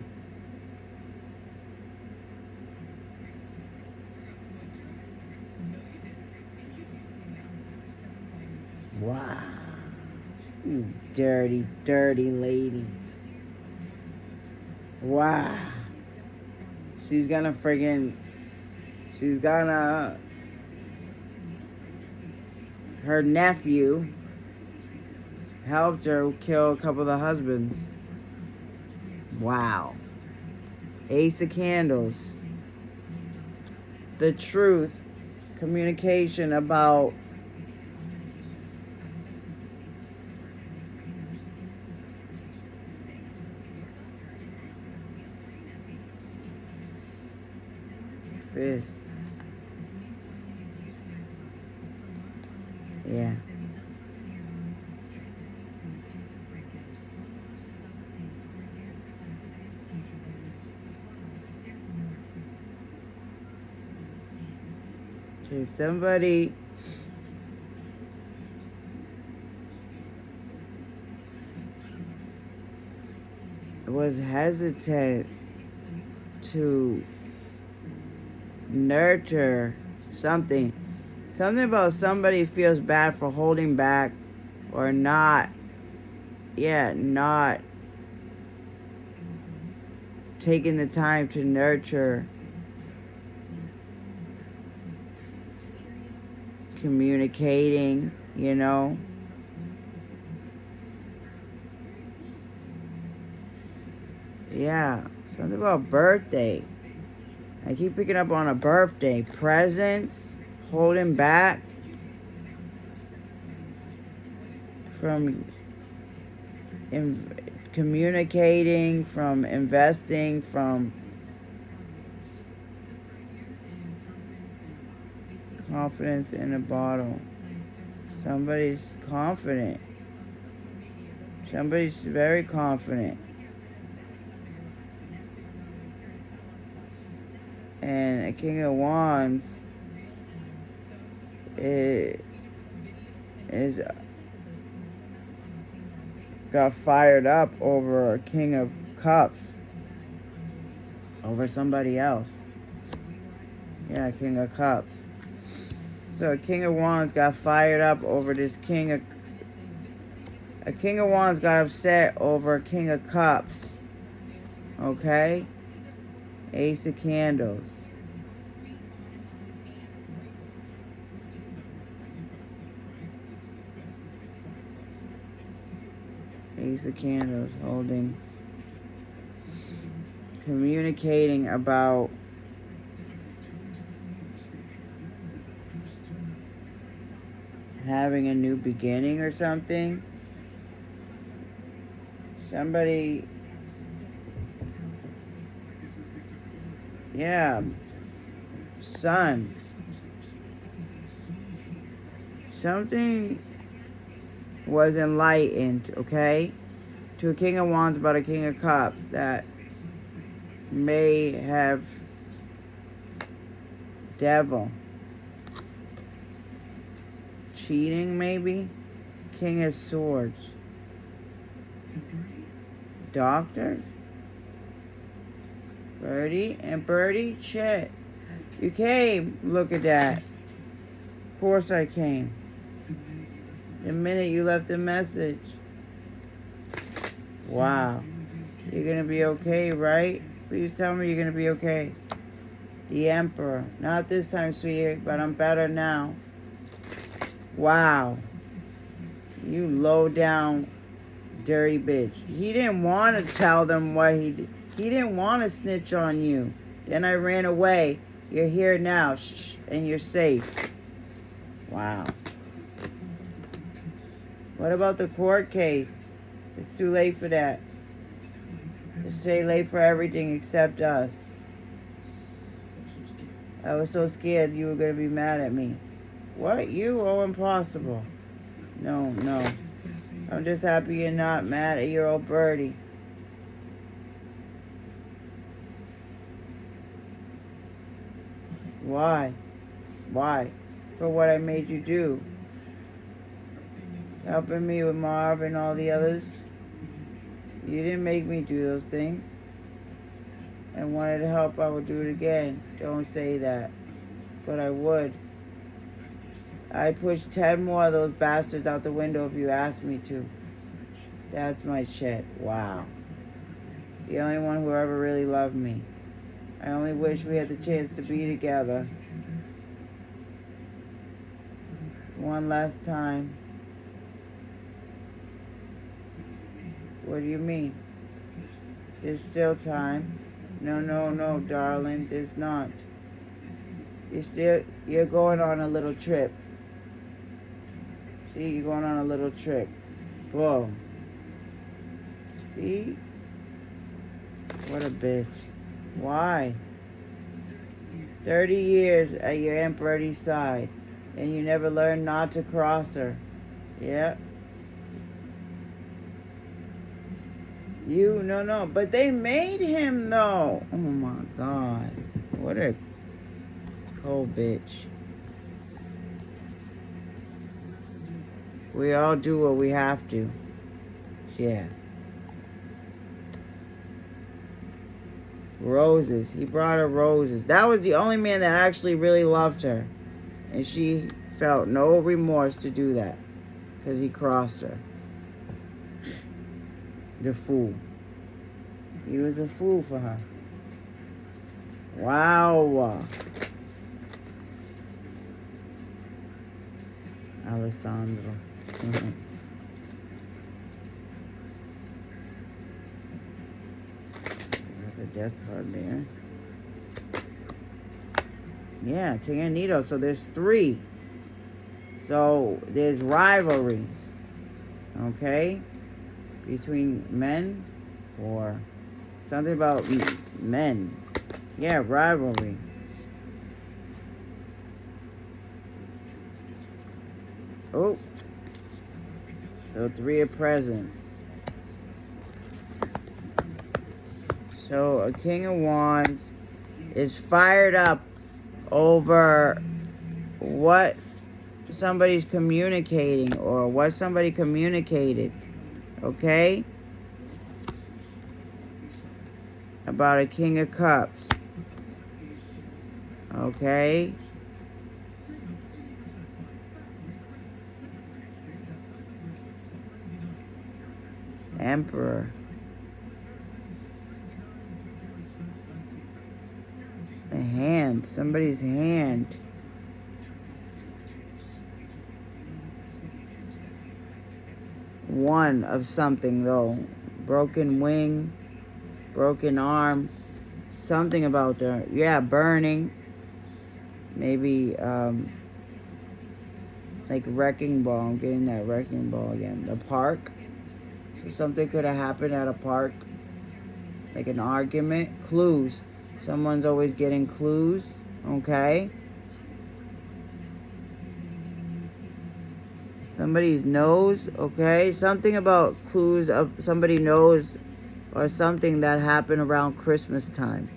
Wow. You dirty, dirty lady. Wow. She's gonna her nephew helped her kill a couple of the husbands. Wow. Ace of Candles. The truth. Communication about fists. Yeah. Okay, somebody was hesitant to nurture something about somebody feels bad for holding back or not taking the time to nurture communicating, yeah, something about birthday. I keep picking up on a birthday. Presents, holding back from communicating, from investing, from confidence in a bottle. Somebody's confident. Somebody's very confident. And a King of Wands is got fired up over a King of Cups, over somebody else. Yeah, King of Cups. So a King of Wands got fired up over this a King of Wands got upset over a King of Cups. Okay? Ace of Candles. Ace of Candles holding, communicating about having a new beginning or something. Somebody, yeah, Sun. Something was enlightened, okay, to a King of Wands about a King of Cups that may have Devil. Cheating, maybe? King of Swords. Doctors? Birdie and Birdie? Shit. You came. Look at that. Of course I came. The minute you left a message. Wow. You're gonna be okay, right? Please tell me you're gonna be okay. The Emperor. Not this time, sweetie, but I'm better now. Wow. You low down, dirty bitch. He didn't want to tell them what he did. He didn't want to snitch on you. Then I ran away. You're here now, and you're safe. Wow. What about the court case? It's too late for that. It's too late for everything except us. I was so scared you were going to be mad at me. What? You? Oh, impossible. No, no. I'm just happy you're not mad at your old Birdie. Why? Why? For what I made you do. Helping me with Marv and all the others. You didn't make me do those things. And wanted to help, I would do it again. Don't say that. But I would. I'd push 10 more of those bastards out the window if you asked me to. That's my shit. Wow. The only one who ever really loved me. I only wish we had the chance to be together. One last time. What do you mean? There's still time. No, no, no, darling, there's not. You're going on a little trip. See, you're going on a little trip. Whoa. See? What a bitch. Why? 30 years at your Aunt Birdie's side, and you never learned not to cross her. Yeah. No, but they made him, though. Oh, my God. What a cold bitch. We all do what we have to. Yeah. Roses. He brought her roses. That was the only man that actually really loved her. And she felt no remorse to do that. Because he crossed her. The fool. He was a fool for her. Wow. Alessandro. The death card there. Yeah, King Anito. So there's 3. So there's rivalry. Okay? Between men or something about men. Yeah, rivalry. Oh. So 3 of presents. So a King of Wands is fired up over what somebody's communicating or what somebody communicated. Okay? About a King of Cups. Okay? Emperor. A hand. Somebody's hand. One of something, though. Broken wing. Broken arm. Something about the... Yeah, burning. Maybe, like wrecking ball. I'm getting that wrecking ball again. The park. So something could have happened at a park. Like an argument. Clues. Someone's always getting clues. Okay? Somebody's nose. Okay? Something about clues of somebody knows or something that happened around Christmas time.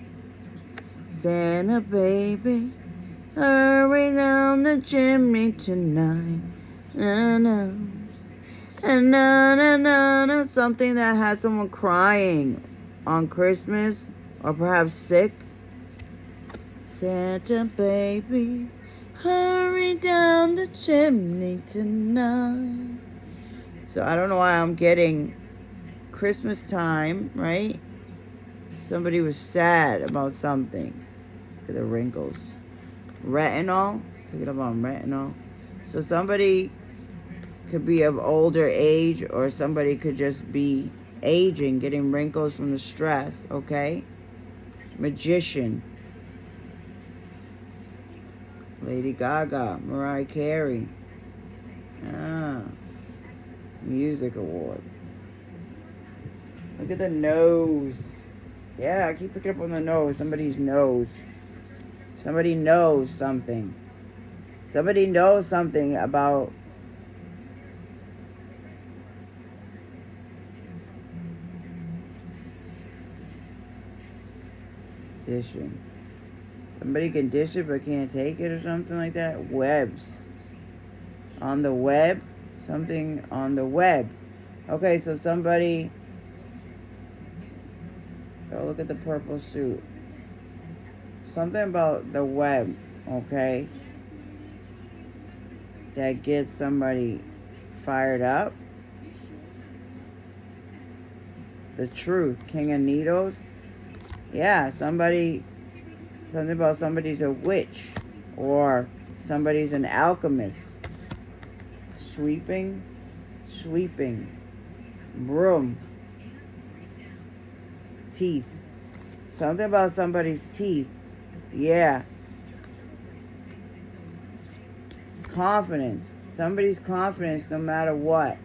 Santa baby, Hurry down the chimney tonight. Na, na. And na, something that has someone crying on Christmas or perhaps sick. Santa baby, hurry down the chimney tonight. So I don't know why I'm getting Christmas time, right? Somebody was sad about something. Look at the wrinkles. Retinol. Pick it up on retinol. So somebody could be of older age, or somebody could just be aging, getting wrinkles from the stress, okay? Magician. Lady Gaga. Mariah Carey. Music awards. Look at the nose. Yeah, I keep picking up on the nose. Somebody's nose. Somebody knows something. Somebody knows something about dishing. Somebody can dish it but can't take it or something like that. Webs. On the web. Something on the web. Okay, so somebody... Oh, look at the purple suit. Something about the web, okay? That gets somebody fired up. The truth. King of Needles. Yeah, something about somebody's a witch. Or somebody's an alchemist. Sweeping. Broom. Teeth. Something about somebody's teeth. Yeah. Confidence. Somebody's confidence no matter what.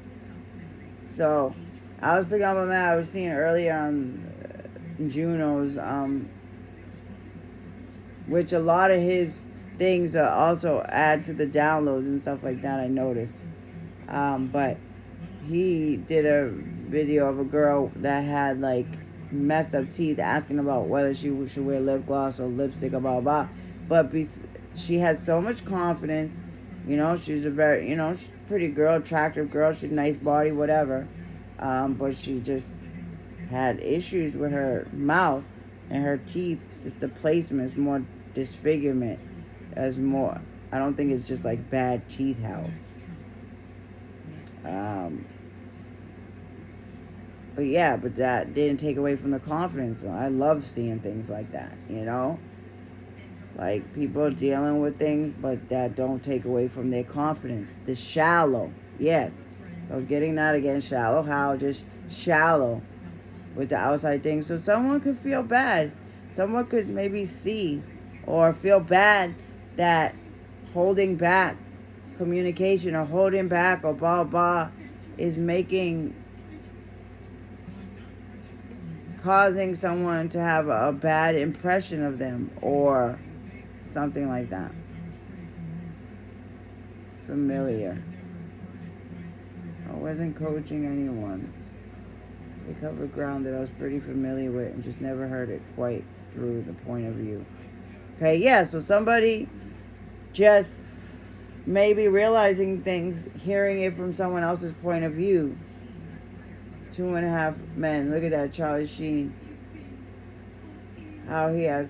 So, I was picking up on that. I was seeing earlier on Juno's, which a lot of his things also add to the downloads and stuff like that, I noticed. But he did a video of a girl that had like messed up teeth, asking about whether she should wear lip gloss or lipstick or blah blah. But she had so much confidence, you know. She's a very, she's a pretty girl, attractive girl. She's a nice body, whatever. But she just had issues with her mouth and her teeth. Just the placement is more disfigurement. As more, I don't think it's just like bad teeth health. But yeah, but that didn't take away from the confidence. I love seeing things like that, Like people dealing with things, but that don't take away from their confidence. The shallow, yes. So I was getting that again, shallow. How? Just shallow with the outside things. So someone could feel bad. Someone could maybe see or feel bad that holding back communication or holding back or blah blah is causing someone to have a bad impression of them or something like that. Familiar. I wasn't coaching anyone. They covered ground that I was pretty familiar with and just never heard it quite through the point of view. Okay, yeah, so somebody just maybe realizing things, hearing it from someone else's point of view. 2.5 Men. Look at that, Charlie Sheen. How he had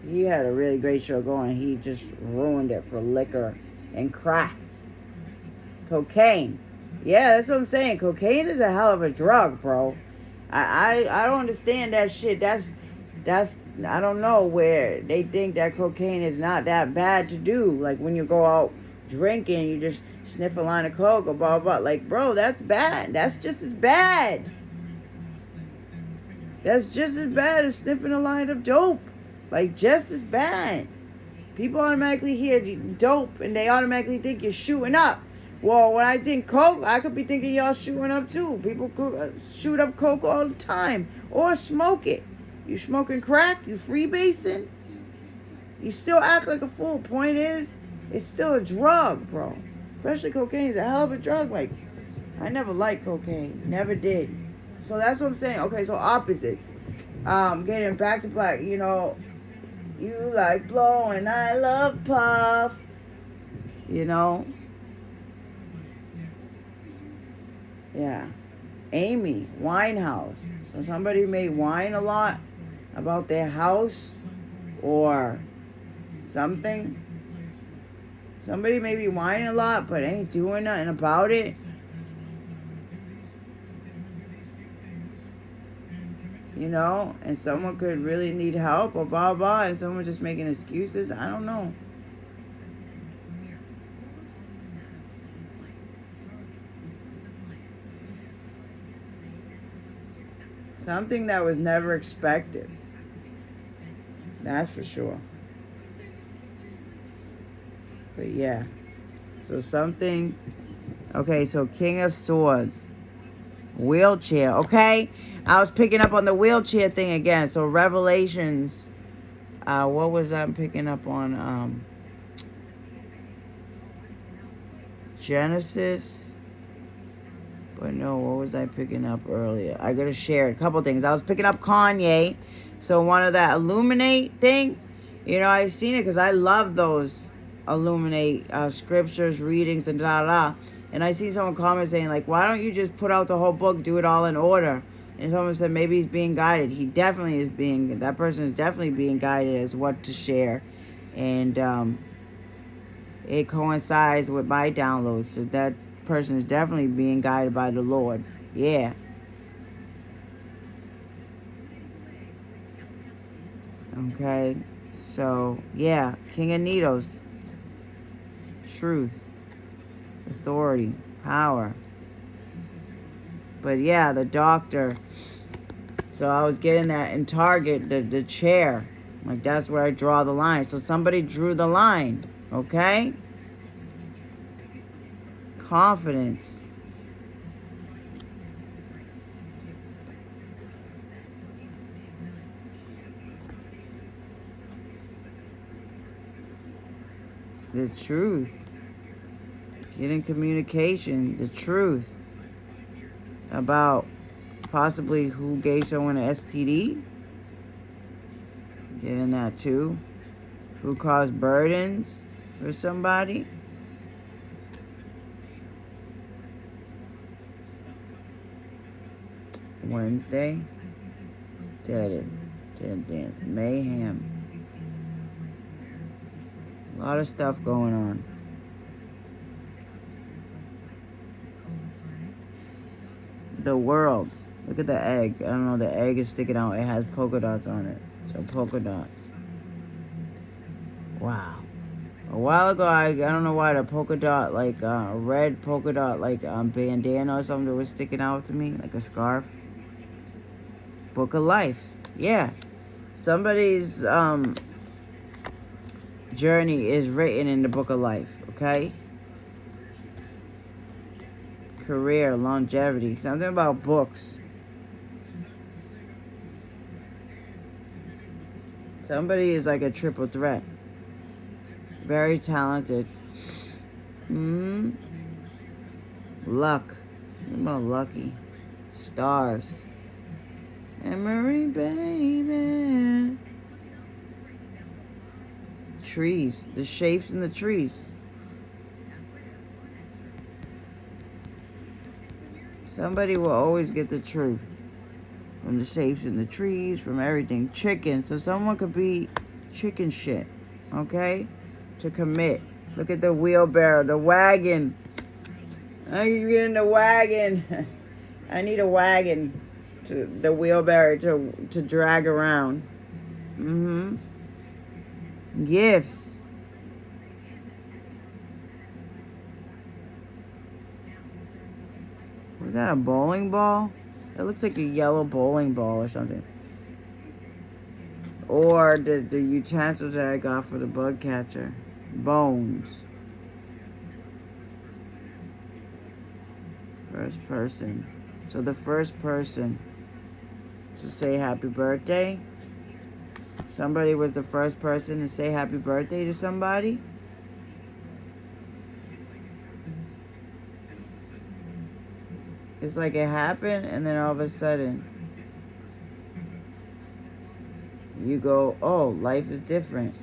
he had a really great show going. He just ruined it for liquor and crack. Cocaine. Yeah, that's what I'm saying. Cocaine is a hell of a drug, bro. I don't understand that shit. That's I don't know where they think that cocaine is not that bad to do. Like when you go out drinking, you just sniff a line of coke or blah blah. Like, bro, that's bad. That's just as bad. That's just as bad as sniffing a line of dope. Like, just as bad. People automatically hear dope and they automatically think you're shooting up. Well, when I think coke, I could be thinking y'all shooting up too. People shoot up coke all the time. Or smoke it. You smoking crack? You freebasing? You still act like a fool. Point is, it's still a drug, bro. Especially cocaine is a hell of a drug. Like, I never liked cocaine. Never did. So that's what I'm saying. Okay, so opposites. Getting back to black, You like blowing, I love puff. You know? Yeah. Amy Winehouse. So somebody may whine a lot about their house or something. Somebody may be whining a lot but ain't doing nothing about it. You know, and someone could really need help or blah blah, and someone just making excuses. I don't know. Something that was never expected. That's for sure. But yeah. So something. Okay, so King of Swords. Wheelchair. Okay? I was picking up on the wheelchair thing again. So Revelations. What was I picking up on? Genesis. But no, what was I picking up earlier? I gotta share a couple things. I was picking up Kanye. So one of that Illuminate thing. You know, I've seen it because I love those Illuminate scriptures, readings, and da. And I see someone comment saying, like, why don't you just put out the whole book, do it all in order? And someone said maybe he's being guided. He definitely is being, that person is definitely being guided as what to share. And it coincides with my downloads. So that person is definitely being guided by the Lord. Yeah. Okay. So, yeah. King of Needles. Truth. Authority. Power. But yeah, the doctor. So I was getting that in Target, the chair. Like, that's where I draw the line. So somebody drew the line. Okay? Confidence. The truth. Getting communication. The truth. About possibly who gave someone an STD. Getting that too. Who caused burdens for somebody. Wednesday. Dead dance. Mayhem. A lot of stuff going on. The worlds. Look at the egg. I don't know, the egg is sticking out. It has polka dots on it. So polka dots. Wow. A while ago, I don't know why the polka dot, like a red polka dot, like bandana or something was sticking out to me, like a scarf. Book of Life. Yeah. Somebody's journey is written in the Book of Life, okay? Career, longevity, something about books. Somebody is like a triple threat. Very talented. Luck. Something about lucky. Stars. Emery, baby. Trees. The shapes in the trees. Somebody will always get the truth. From the shapes in the trees, from everything. Chicken. So someone could be chicken shit. Okay? To commit. Look at the wheelbarrow. The wagon. I can get in the wagon. I need a wagon. The wheelbarrow to drag around. Gifts. Was that a bowling ball? It looks like a yellow bowling ball or something. Or the utensils that I got for the bug catcher. Bones. First person. So the first person to say happy birthday. Somebody was the first person to say happy birthday to somebody. It's like it happened and then all of a sudden you go, oh, life is different.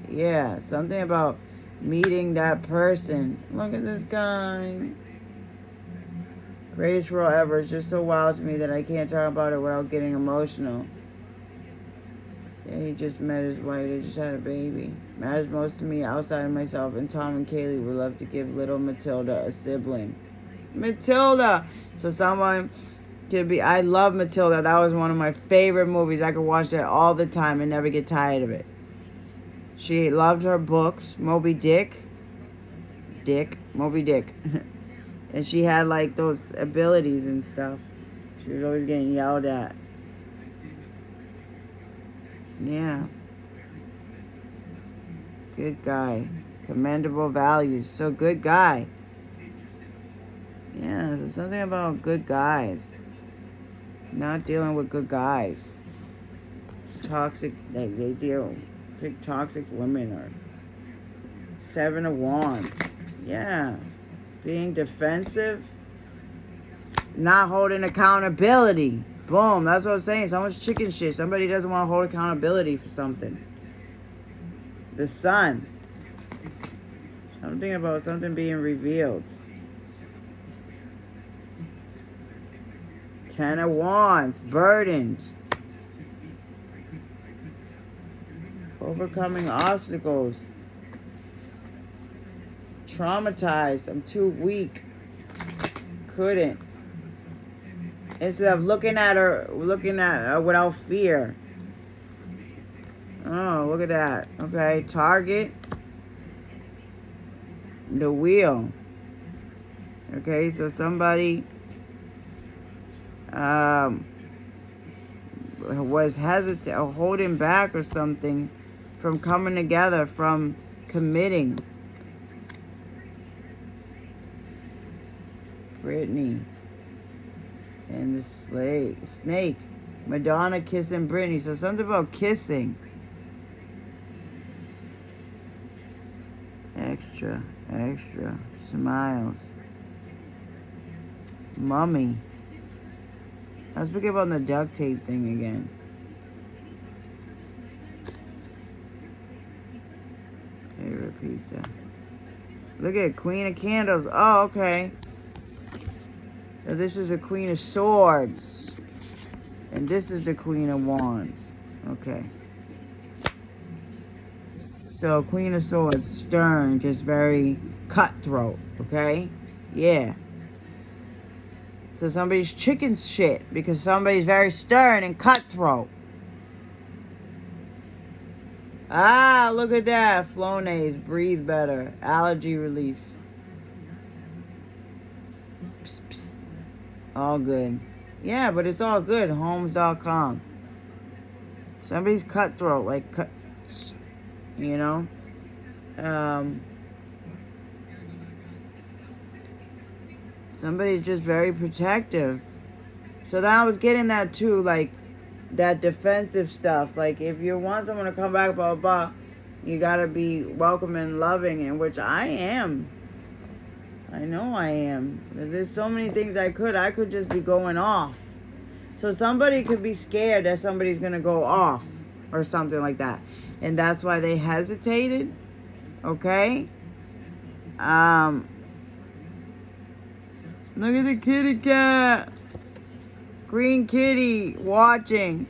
Yeah, something about meeting that person. Look at this guy. Greatest role ever. It's just so wild to me that I can't talk about it without getting emotional. Yeah, he just met his wife. They just had a baby. Matters most to me outside of myself, and Tom and Kaylee would love to give little Matilda a sibling. Matilda! So someone could be... I love Matilda. That was one of my favorite movies. I could watch that all the time and never get tired of it. She loved her books. Moby Dick. Moby Dick. And she had like those abilities and stuff. She was always getting yelled at. Yeah. Good guy. Commendable values. So good guy. Yeah, there's something about good guys. Not dealing with good guys. Toxic, they pick toxic women or 7 of Wands. Yeah. Being defensive. Not holding accountability. Boom, that's what I'm saying. Someone's chicken shit. Somebody doesn't want to hold accountability for something. The Sun. Something about something being revealed. 10 of Wands. Burdened. Overcoming obstacles. Traumatized. I'm too weak. Couldn't. Instead of looking at her without fear. Oh, look at that. Okay, Target. The Wheel. Okay, so somebody was hesitant or holding back or something from coming together, from committing. Britney. And the snake. Madonna kissing Britney. So something about kissing. Extra. Smiles. Mummy. Let's speak about the duct tape thing again. Favorite pizza. Look at Queen of Candles. Oh, okay. So this is a Queen of Swords. And this is the Queen of Wands. Okay. So Queen of Swords, stern, just very cutthroat. Okay? Yeah. So somebody's chicken shit because somebody's very stern and cutthroat. Ah, look at that. Flonase, breathe better. Allergy relief. Psst, psst. All good. Yeah, but it's all good. Homes.com. Somebody's cutthroat, like cut, you know. Somebody's just very protective. So then I was getting that too, like that defensive stuff. Like if you want someone to come back, blah, blah, blah, you gotta be welcoming and loving, in which I am. I know I am. There's so many things I could just be going off. So somebody could be scared that somebody's going to go off or something like that. And that's why they hesitated. Okay? Look at the kitty cat. Green kitty watching.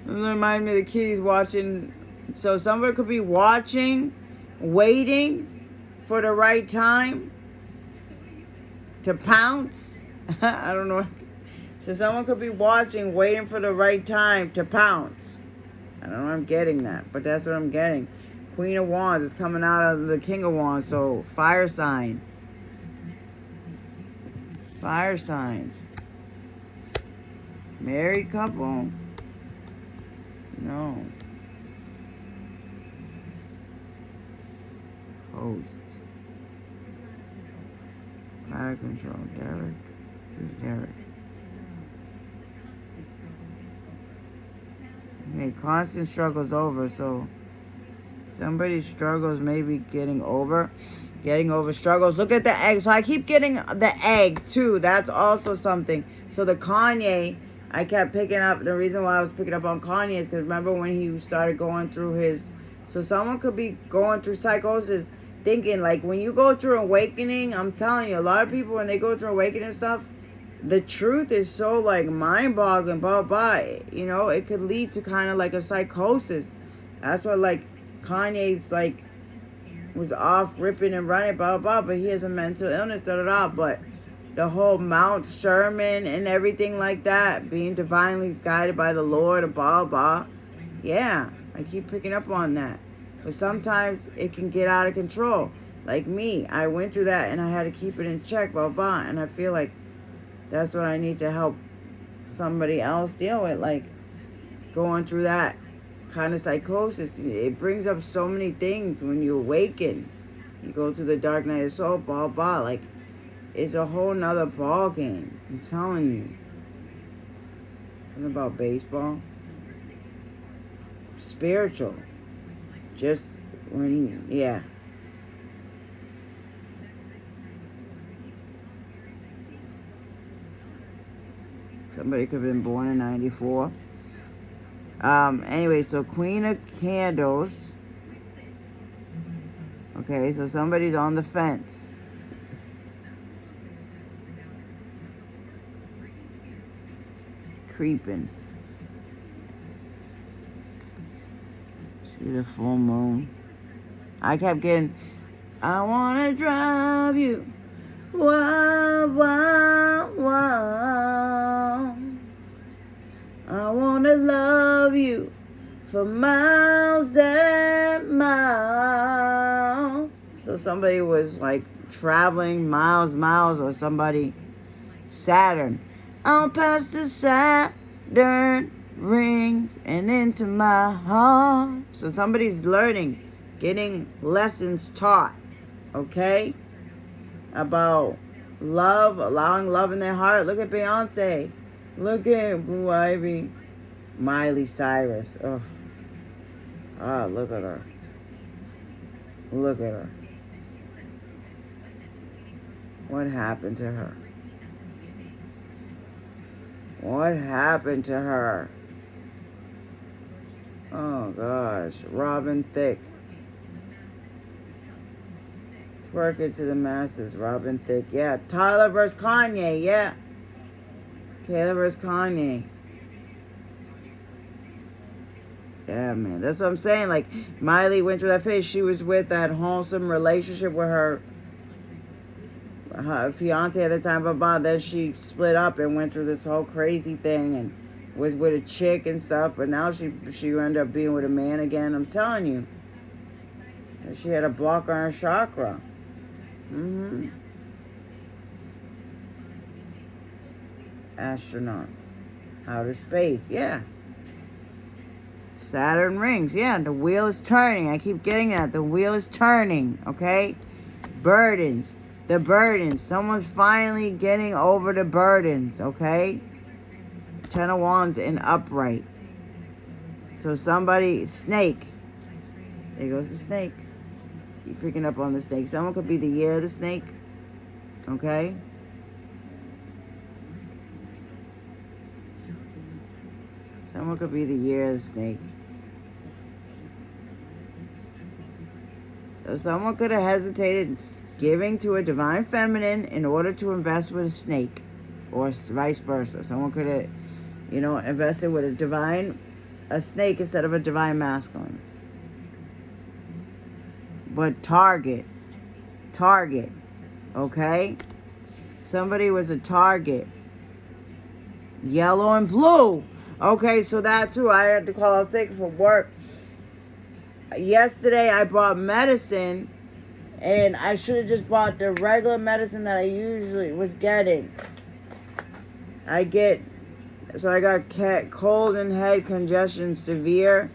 It reminds me of the kitties watching. So somebody could be watching, waiting for the right time to pounce. I don't know. So someone could be watching, waiting for the right time to pounce. I don't know if I'm getting that, but that's what I'm getting. Queen of Wands is coming out of the King of Wands, so fire signs. Fire signs. Married couple. No. Host. Fire control. Derek. Who's Derek? Okay, constant struggles over, so somebody's struggles maybe getting over struggles. Look at the egg. So I keep getting the egg too. That's also something. So the Kanye, I kept picking up, the reason why I was picking up on Kanye is because remember when he started going through his, so someone could be going through psychosis thinking, like, when you go through awakening, I'm telling you, a lot of people, when they go through awakening stuff, the truth is so, like, mind-boggling, blah, blah, you know, it could lead to kind of like a psychosis. That's what, like, Kanye's, like, was off ripping and running, blah, blah, but he has a mental illness, da, da, da, but the whole Mount Sherman and everything like that, being divinely guided by the Lord, blah, blah, yeah, I keep picking up on that. But sometimes it can get out of control. Like me, I went through that and I had to keep it in check, blah, blah, and I feel like that's what I need to help somebody else deal with, like going through that kind of psychosis. It brings up so many things when you awaken. You go through the dark night of soul, blah, blah, like, it's a whole nother ball game. I'm telling you. It's about baseball. Spiritual. Just when, yeah. Somebody could have been born in 94. Anyway, so Queen of Candles. Okay, so somebody's on the fence. Creeping. See the full moon. I kept getting, I wanna drive you. Wow, wow, wow. I wanna love you for miles and miles. So somebody was like traveling miles, or somebody, Saturn. I'll pass the Saturn rings and into my heart. So somebody's learning, getting lessons taught, okay? About love, allowing love in their heart. Look at Beyonce. Look at Blue Ivy. Miley Cyrus. Oh, God, look at her. Look at her. What happened to her? What happened to her? Oh, gosh. Robin Thicke. Twerk it to the masses. Robin Thicke. Yeah. Tyler versus Kanye. Yeah. Taylor versus Kanye. Yeah, man. That's what I'm saying. Like, Miley went through that phase. She was with that wholesome relationship with her fiance at the time, but then she split up and went through this whole crazy thing and was with a chick and stuff, but now she ended up being with a man again. I'm telling you. And she had a block on her chakra. Astronauts. Outer space, yeah. Saturn rings, yeah. The wheel is turning. I keep getting that. The wheel is turning, okay? Burdens. The burdens. Someone's finally getting over the burdens, okay? 10 of Wands in upright. So somebody, snake. There goes the snake. Keep picking up on the snake. Someone could be the year of the snake, okay? Someone could be the year of the snake. So someone could have hesitated giving to a divine feminine in order to invest with a snake, or vice versa. Someone could have, invested with a snake instead of a divine masculine. But target, okay? Somebody was a target. Yellow and blue. Okay, so that's who I had to call out sick for work. Yesterday I bought medicine, and I should have just bought the regular medicine that I usually was getting. I got cold and head congestion severe.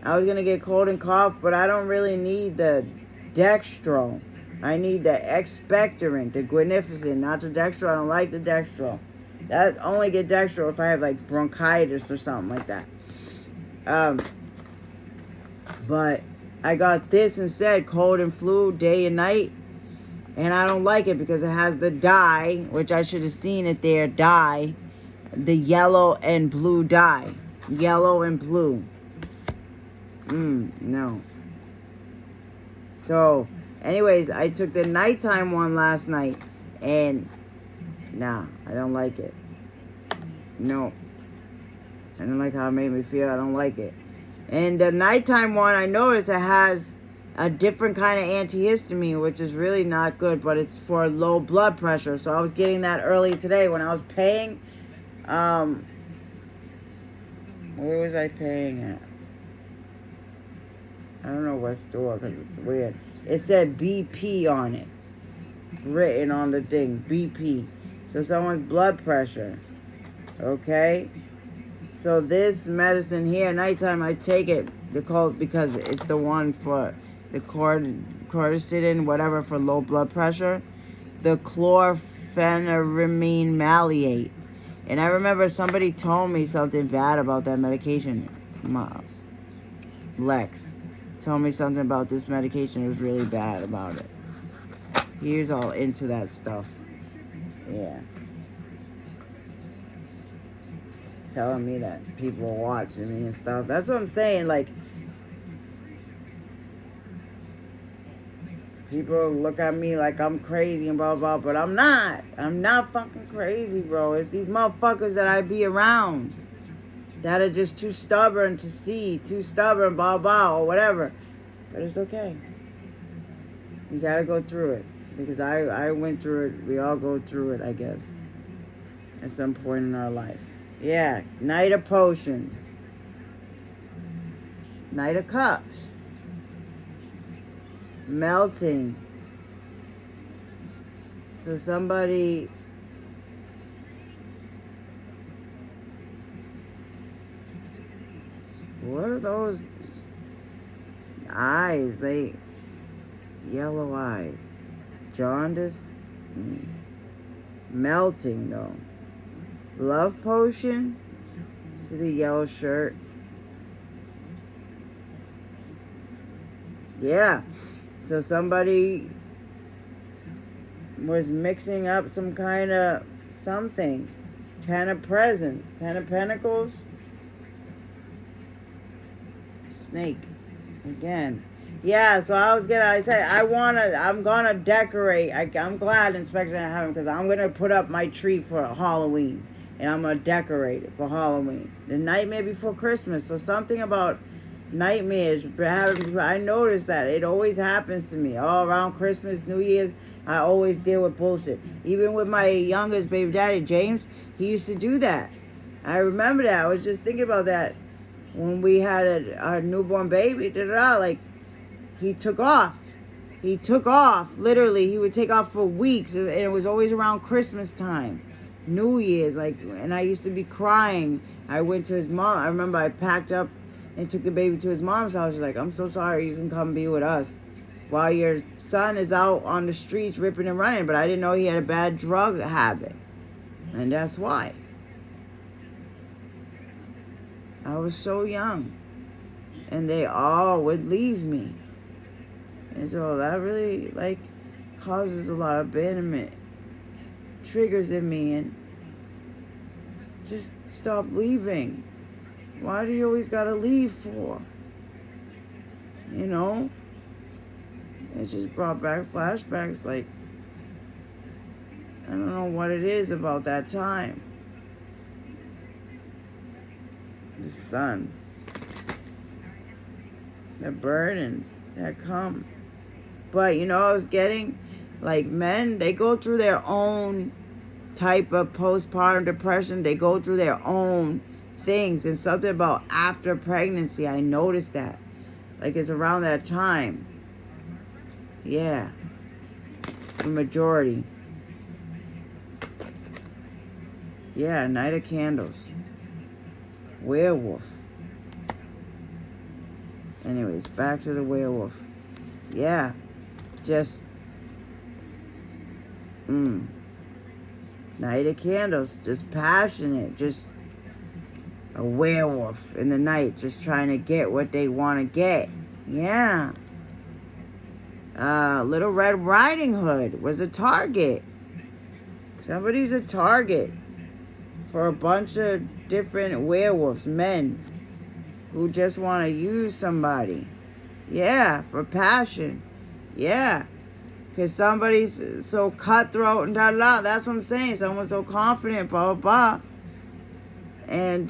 I was going to get cold and cough, but I don't really need the Dextro. I need the expectorant, the guanificin, not the Dextro. I don't like the Dextro. I only get Dextro if I have like bronchitis or something like that. But I got this instead, cold and flu, day and night. And I don't like it because it has the dye, which I should have seen it there, dye. the yellow and blue dye. Yellow and blue. No. So, anyways, I took the nighttime one last night, and nah, I don't like it. No. I don't like how it made me feel. I don't like it. And the nighttime one, I noticed it has a different kind of antihistamine, which is really not good, but it's for low blood pressure. So I was getting that early today when I was paying. Where was I paying at? I don't know what store, because it's weird. It said BP on it. Written on the thing. BP. So someone's blood pressure. Okay? So this medicine here, nighttime, I take it because it's the one for the cortisone, whatever, for low blood pressure. The chlorpheniramine maleate. And I remember somebody told me something bad about that medication. Lex told me something about this medication. It was really bad about it. He was all into that stuff. Yeah. Telling me that people are watching me and stuff. That's what I'm saying. Like, people look at me like I'm crazy and blah, blah, but I'm not. I'm not fucking crazy, bro. It's these motherfuckers that I be around that are just too stubborn to see, too stubborn, blah, blah, or whatever. But it's okay. You gotta go through it. Because I went through it. We all go through it, I guess, at some point in our life. Yeah, Knight of Potions. Knight of Cups. Melting. So somebody... What are those eyes? Yellow eyes. Jaundice? Melting, though. Love potion. See the yellow shirt? Yeah. So somebody was mixing up some kind of something. 10 of Presents. 10 of Pentacles. Snake. Again. Yeah, so I'm gonna decorate. I'm glad Inspection didn't have him, because I'm gonna put up my tree for Halloween. And I'm gonna decorate it for Halloween. The nightmare before Christmas. So something about nightmares. I noticed that it always happens to me. All around Christmas, New Year's, I always deal with bullshit. Even with my youngest baby daddy, James, he used to do that. I remember that. I was just thinking about that when we had our newborn baby. Like, he took off. He took off. Literally, he would take off for weeks. And it was always around Christmas time. New Year's. And I used to be crying. I went to his mom. I remember I packed up and took the baby to his mom's house. She's like, I'm so sorry. You can come be with us while your son is out on the streets ripping and running. But I didn't know he had a bad drug habit. And that's why. I was so young. And they all would leave me. And so that really, causes a lot of abandonment. Triggers in me. And just stop leaving. Why do you always gotta leave for? You know? It just brought back flashbacks. I don't know what it is about that time. The sun. The burdens that come. But, I was getting, men, they go through their own type of postpartum depression. They go through their own things. And something about after pregnancy, I noticed that. It's around that time. Yeah. The majority. Yeah, Knight of Candles. Werewolf. Anyways, back to the werewolf. Yeah. Just, Knight of Candles, just passionate, just a werewolf in the night, just trying to get what they want to get. Yeah. Little Red Riding Hood was a target. Somebody's a target for a bunch of different werewolves, men, who just want to use somebody. Yeah, for passion. Yeah. Because somebody's so cutthroat and da-da-da. That's what I'm saying. Someone's so confident, blah, blah, blah. And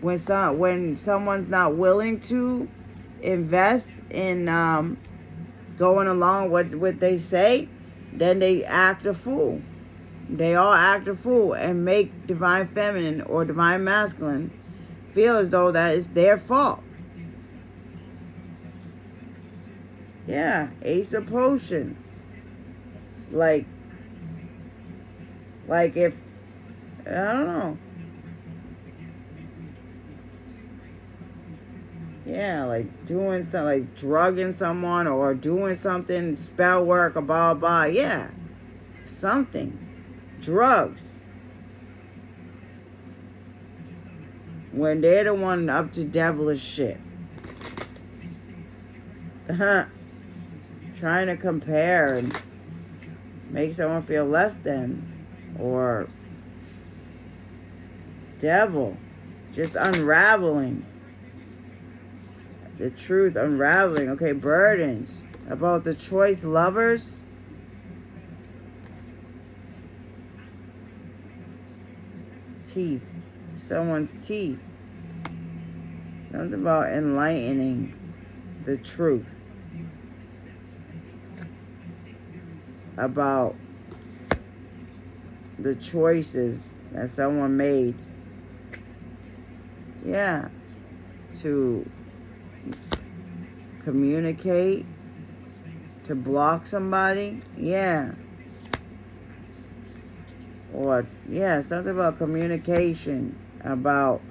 when someone's not willing to invest in going along with what they say, then they act a fool. They all act a fool and make divine feminine or divine masculine feel as though that is their fault. Yeah, Ace of Potions. Like if, I don't know. Yeah, like doing something, like drugging someone or doing something, spell work or blah, blah. Yeah, something. Drugs. When they're the one up to devilish shit. Trying to compare and make someone feel less than, or devil, just unraveling the truth, unraveling. Okay, burdens about the choice lovers. Teeth, someone's teeth. Something about enlightening the truth about the choices that someone made. Yeah. To communicate, to block somebody. Yeah. Or, yeah, something about communication, about,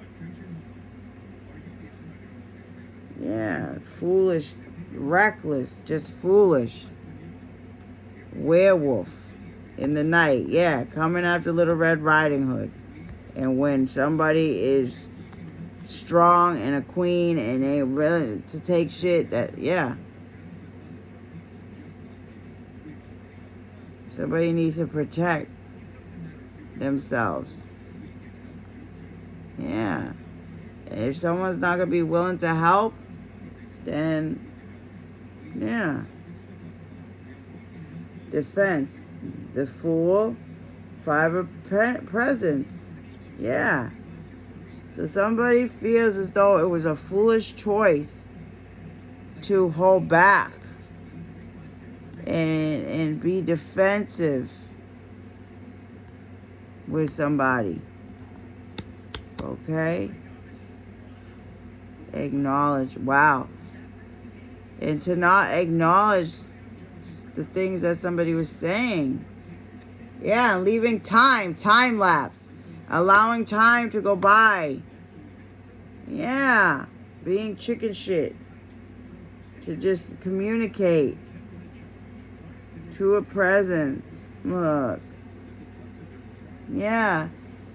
yeah, foolish, reckless, just foolish. Werewolf in the night, yeah, coming after Little Red Riding Hood. And when somebody is strong and a queen and they really to take shit, that, yeah. Somebody needs to protect themselves. Yeah. And if someone's not going to be willing to help, then, yeah. Defense. The Fool. 5 of Presents. Yeah. So somebody feels as though it was a foolish choice to hold back and be defensive with somebody. Okay? Acknowledge. Wow. And to not acknowledge the things that somebody was saying. Yeah, leaving time lapse. Allowing time to go by. Yeah. Being chicken shit. To just communicate. To a presence. Look. Yeah.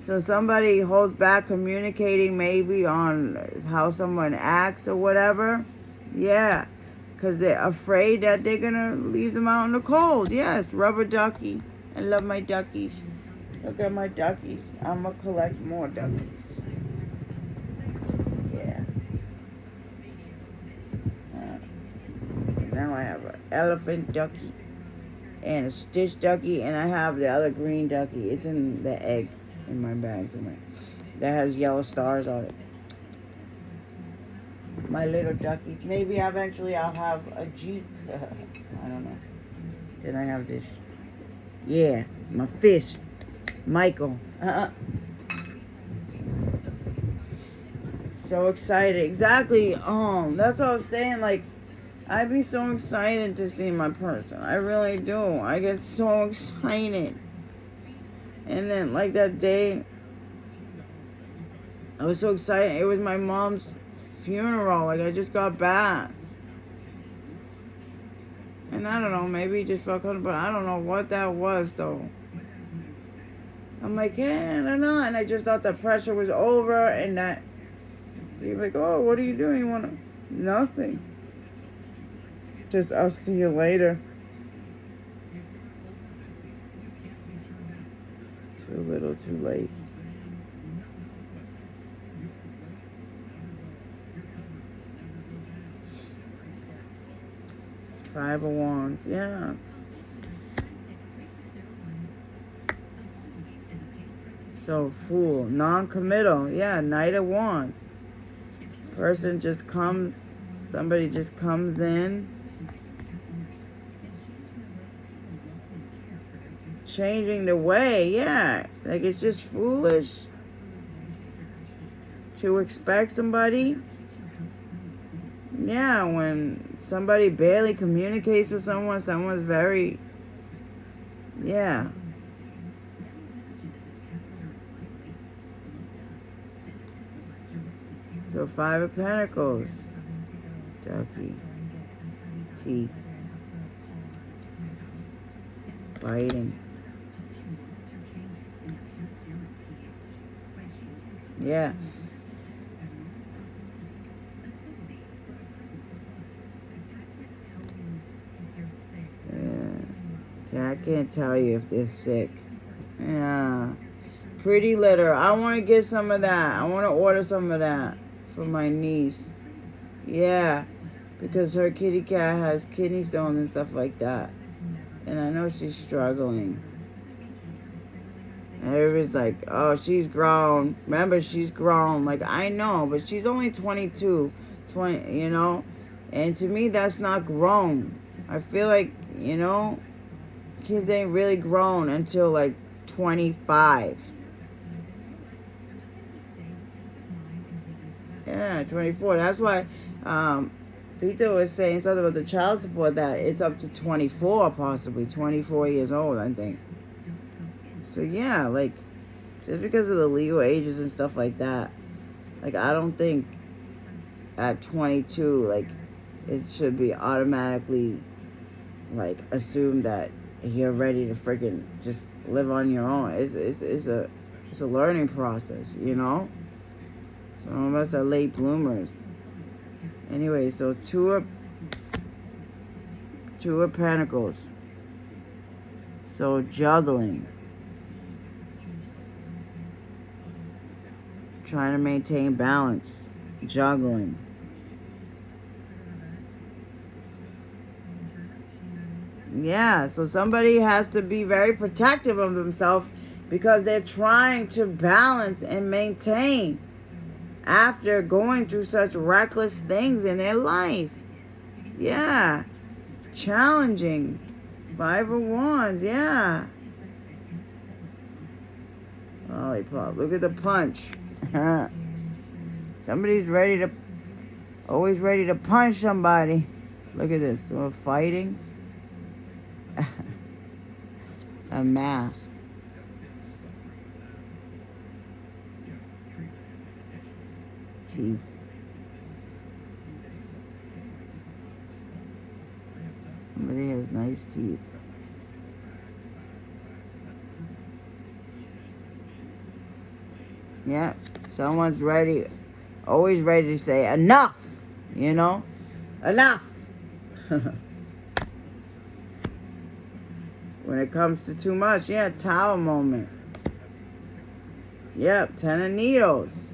So somebody holds back communicating maybe on how someone acts or whatever. Yeah. Because they're afraid that they're going to leave them out in the cold. Yes, rubber ducky. I love my duckies. Look at my duckies. I'm going to collect more duckies. Yeah. Now I have an elephant ducky and a stitch ducky, and I have the other green ducky. It's in the egg in my bag somewhere. That has yellow stars on it. My little duckies. Maybe eventually I'll have a Jeep. I don't know. Then I have this. Yeah, my fish. Michael. So excited. Exactly. That's what I was saying. Like, I'd be so excited to see my person. I really do. I get so excited. And then, like, that day, I was so excited. It was my mom's funeral. Like, I just got back. And I don't know, maybe he just felt comfortable. I don't know what that was, though. I'm like, yeah, I don't know. And I just thought the pressure was over and that he's like, oh, what are you doing? You want to? Nothing. Just, I'll see you later. little too late. Five of Wands, yeah. So, Fool, non-committal, yeah, Knight of Wands. Person just comes, somebody just comes in, changing the way, yeah. Like, it's just foolish to expect somebody. Yeah, when somebody barely communicates with someone, someone's very, yeah. So, Five of Pentacles. Ducky. Teeth. Biting. Yeah. Yeah, I can't tell you if they're sick. Yeah. Pretty litter. I want to get some of that. I want to order some of that for my niece. Yeah. Because her kitty cat has kidney stones and stuff like that. And I know she's struggling. And everybody's like, oh, she's grown. Remember, she's grown. Like, I know, but she's only 22, 20, you know? And to me, that's not grown. I feel like, you know, kids ain't really grown until like 25. Yeah, 24. That's why Peter was saying something about the child support, that it's up to 24, possibly 24 years old, I think. So yeah, like, just because of the legal ages and stuff like that, like, I don't think at 22, like, it should be automatically, like, assumed that you're ready to freaking just live on your own. It's a learning process, you know? Some of us are late bloomers. Anyway, so Two of Pentacles. So juggling. Trying to maintain balance. Juggling. Yeah, so somebody has to be very protective of themselves because they're trying to balance and maintain after going through such reckless things in their life. Yeah. Challenging. Five of Wands, yeah. Lollipop. Look at the punch. Somebody's always ready to punch somebody. Look at this. We're fighting. A mask. Teeth. Somebody has nice teeth. Yeah, someone's ready, always ready to say enough, you know? Enough. When it comes to too much, yeah, Tower moment. Yep, Ten of Needles.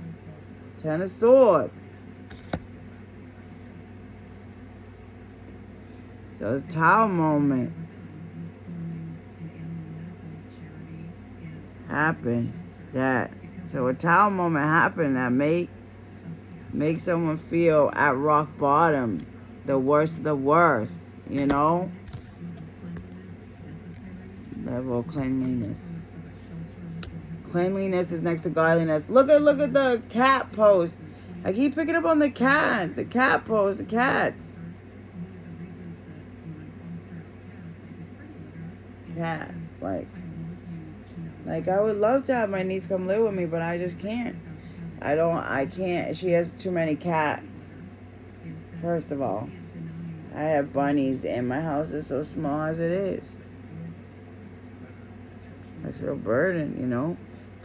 Ten of Swords. So the Tower moment happened that. So a Tower moment happened that make someone feel at rock bottom, the worst of the worst, you know? Level of cleanliness. Cleanliness is next to godliness. Look at the cat post. I keep picking up on the cat. The cat post, the cats. Cats, like I would love to have my niece come live with me, but I just can't. I can't. She has too many cats. First of all, I have bunnies and my house is so small as it is. I feel burdened, you know.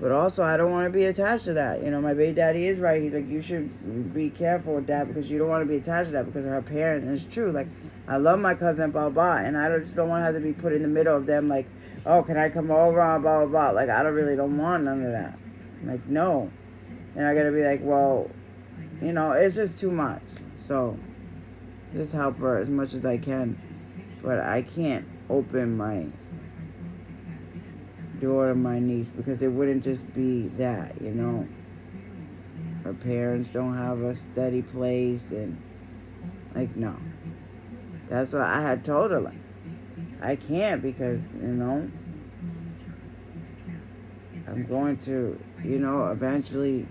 But also, I don't want to be attached to that. You know, my baby daddy is right. He's like, you should be careful with that because you don't want to be attached to that because of her parent. And it's true. Like, I love my cousin, blah, blah, and I just don't want to have to be put in the middle of them. Like, oh, can I come over? Blah, blah, blah. Like, I don't want none of that. Like, no. And I got to be like, well, you know, it's just too much. So, just help her as much as I can. But I can't open my door to my niece because it wouldn't just be that, you know. Her parents don't have a steady place and like, no. That's what I had told her, like, I can't because, you know, I'm going to, you know, eventually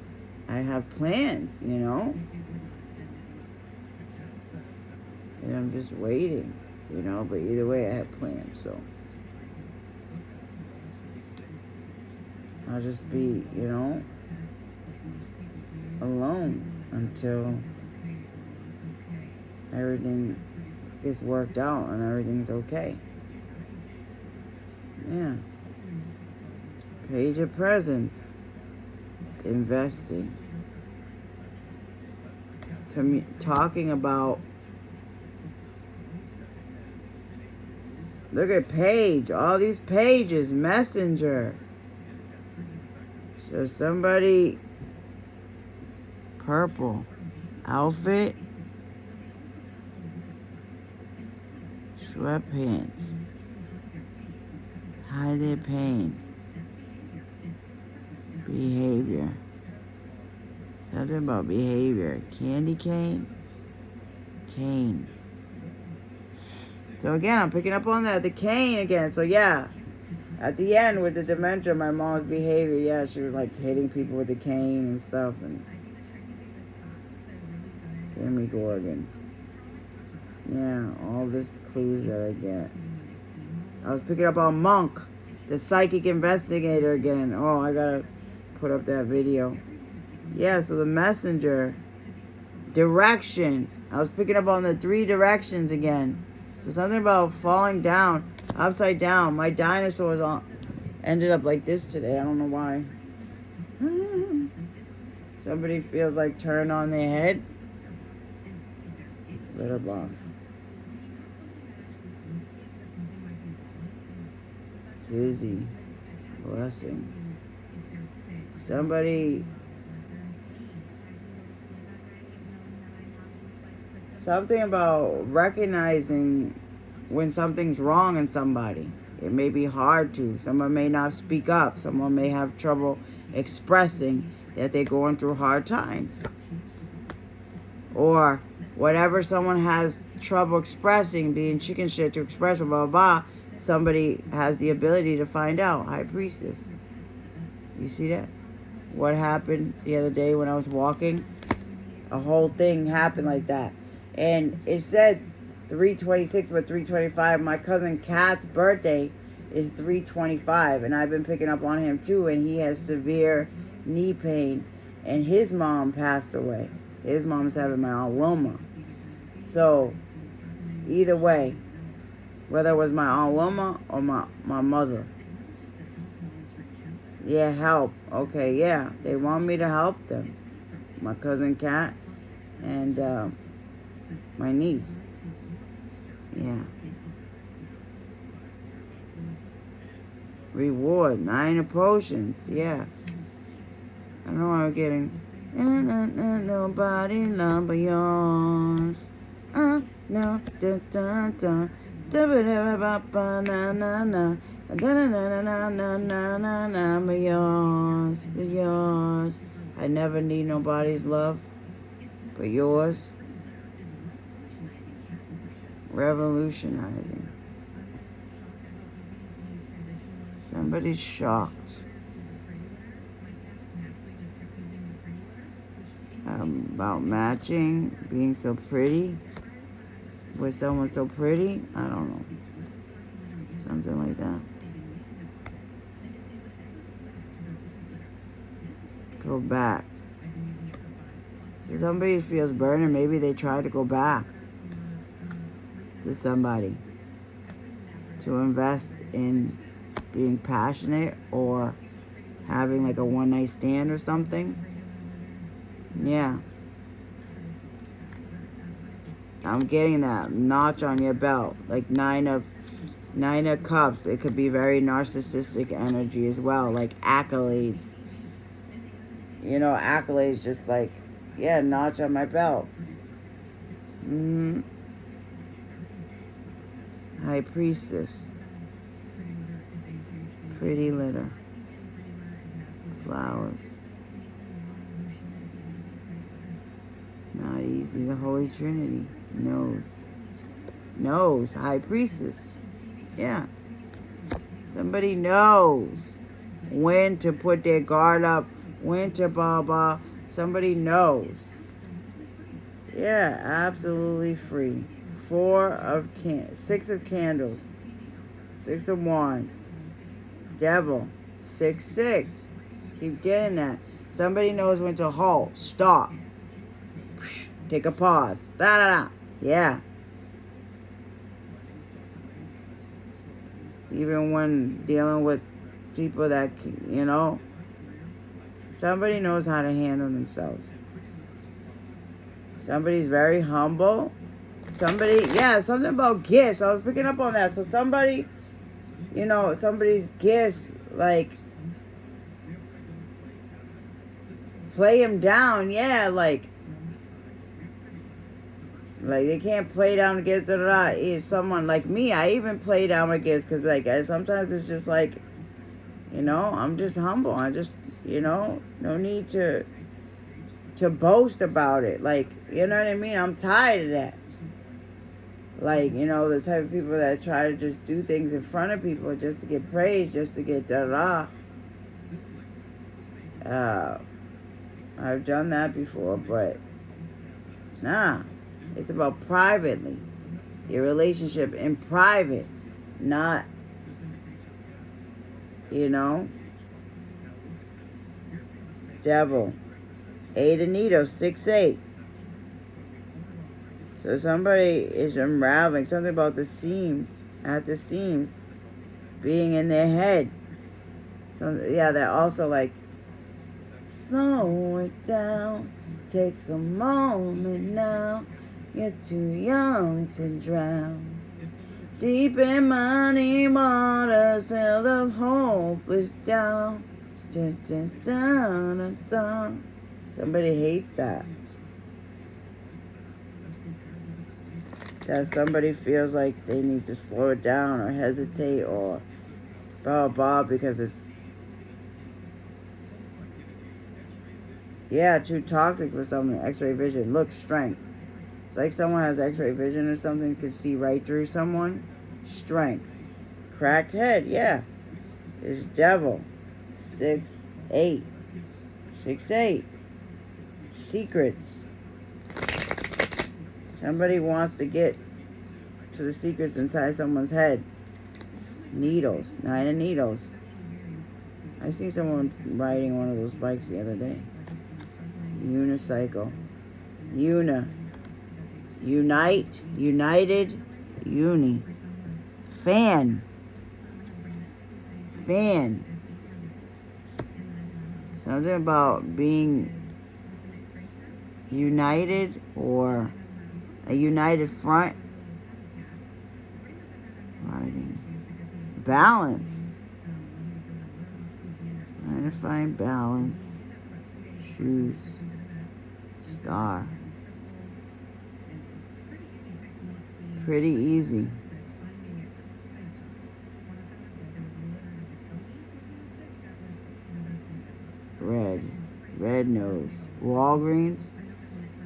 I have plans, you know. And I'm just waiting, you know, but either way I have plans, so I'll just be, you know, alone until everything gets worked out and everything's okay. Yeah. Page of presence. Investing. Talking about. Look at Page. All these pages. Messenger. So somebody. Purple. Outfit. Sweatpants. Hide their pain. Behavior. Something about behavior. Candy cane. Cane. So again, I'm picking up on that. The cane again. So yeah. At the end with the dementia, my mom's behavior, yeah, she was like hitting people with the cane and stuff. And Jimmy Gorgon. Yeah, all this clues that I get. I was picking up on Monk, the psychic investigator again. Oh, I gotta put up that video. Yeah, so the messenger. Direction. I was picking up on the 3 directions again. So something about falling down, upside down. My dinosaurs ended up like this today. I don't know why. Somebody feels like turned on their head. Litter box. Dizzy. Blessing. Somebody. Something about recognizing when something's wrong in somebody. It may be hard to. Someone may not speak up. Someone may have trouble expressing that they're going through hard times. Or whatever someone has trouble expressing, being chicken shit to express, blah, blah, blah, somebody has the ability to find out. High Priestess. You see that? What happened the other day when I was walking? A whole thing happened like that. And it said 326 but 325. My cousin Kat's birthday is 325. And I've been picking up on him too. And he has severe knee pain. And his mom passed away. His mom's having my Aunt Wilma. So, either way, whether it was my Aunt Wilma or my mother. Yeah, help. Okay, yeah. They want me to help them. My cousin Kat and my niece. Yeah. Reward. 9 of potions. Yeah. I know I'm getting. Nobody love but yours. No. Da da da. Da ba da ba ba na na na. Da na na na na na na na. But yours. I never need nobody's love but yours. Revolutionizing. Somebody's shocked. About matching, being so pretty with someone so pretty. I don't know. Something like that. Go back. So somebody feels burning. Maybe they try to go back to somebody to invest in being passionate or having like a one-night stand or something. Yeah. I'm getting that notch on your belt, like nine of cups. It could be very narcissistic energy as well, like accolades. You know, accolades, just like, yeah, notch on my belt. High Priestess. Pretty litter. Flowers. Not easy. The Holy Trinity. Knows. High Priestess. Yeah. Somebody knows when to put their guard up, when to blah blah. Somebody knows. Yeah, absolutely free. 6 of candles. 6 of wands. Devil. 6. Keep getting that. Somebody knows when to halt. Stop. Take a pause. Yeah. Even when dealing with people that, you know, somebody knows how to handle themselves. Somebody's very humble. Something about gifts. I was picking up on that. So somebody, you know, somebody's gifts, like, play him down. Yeah, like they can't play down the gifts. Someone like me, I even play down my gifts because, like, sometimes it's just like, you know, I'm just humble. I just, you know, no need to boast about it. Like, you know what I mean? I'm tired of that. Like, you know, the type of people that try to just do things in front of people just to get praised, just to get I've done that before, but nah. It's about privately. Your relationship in private. Not, you know. Devil. 8 of needles. 6-8. So somebody is unraveling. Something about the seams. At the seams. Being in their head. So, yeah, they're also like, slow it down. Take a moment now. You're too young to drown. Deep in muddy waters, filled of hopeless doubt. Dun, dun, dun, dun, dun. Somebody hates that. That somebody feels like they need to slow it down or hesitate or blah, blah, because it's, yeah, too toxic for something. X-ray vision. Look, strength. It's like someone has X-ray vision or something, can see right through someone. Strength. Cracked head, yeah. It's devil. 6-8. 6-8. Secrets. Somebody wants to get to the secrets inside someone's head. Needles. 9 of needles. I see someone riding one of those bikes the other day. Unicycle. Unite, united, uni. Fan. Something about being united or a united front. Riding. Balance. Trying to find balance. Shoes. Star. Pretty easy. Red nose. Walgreens.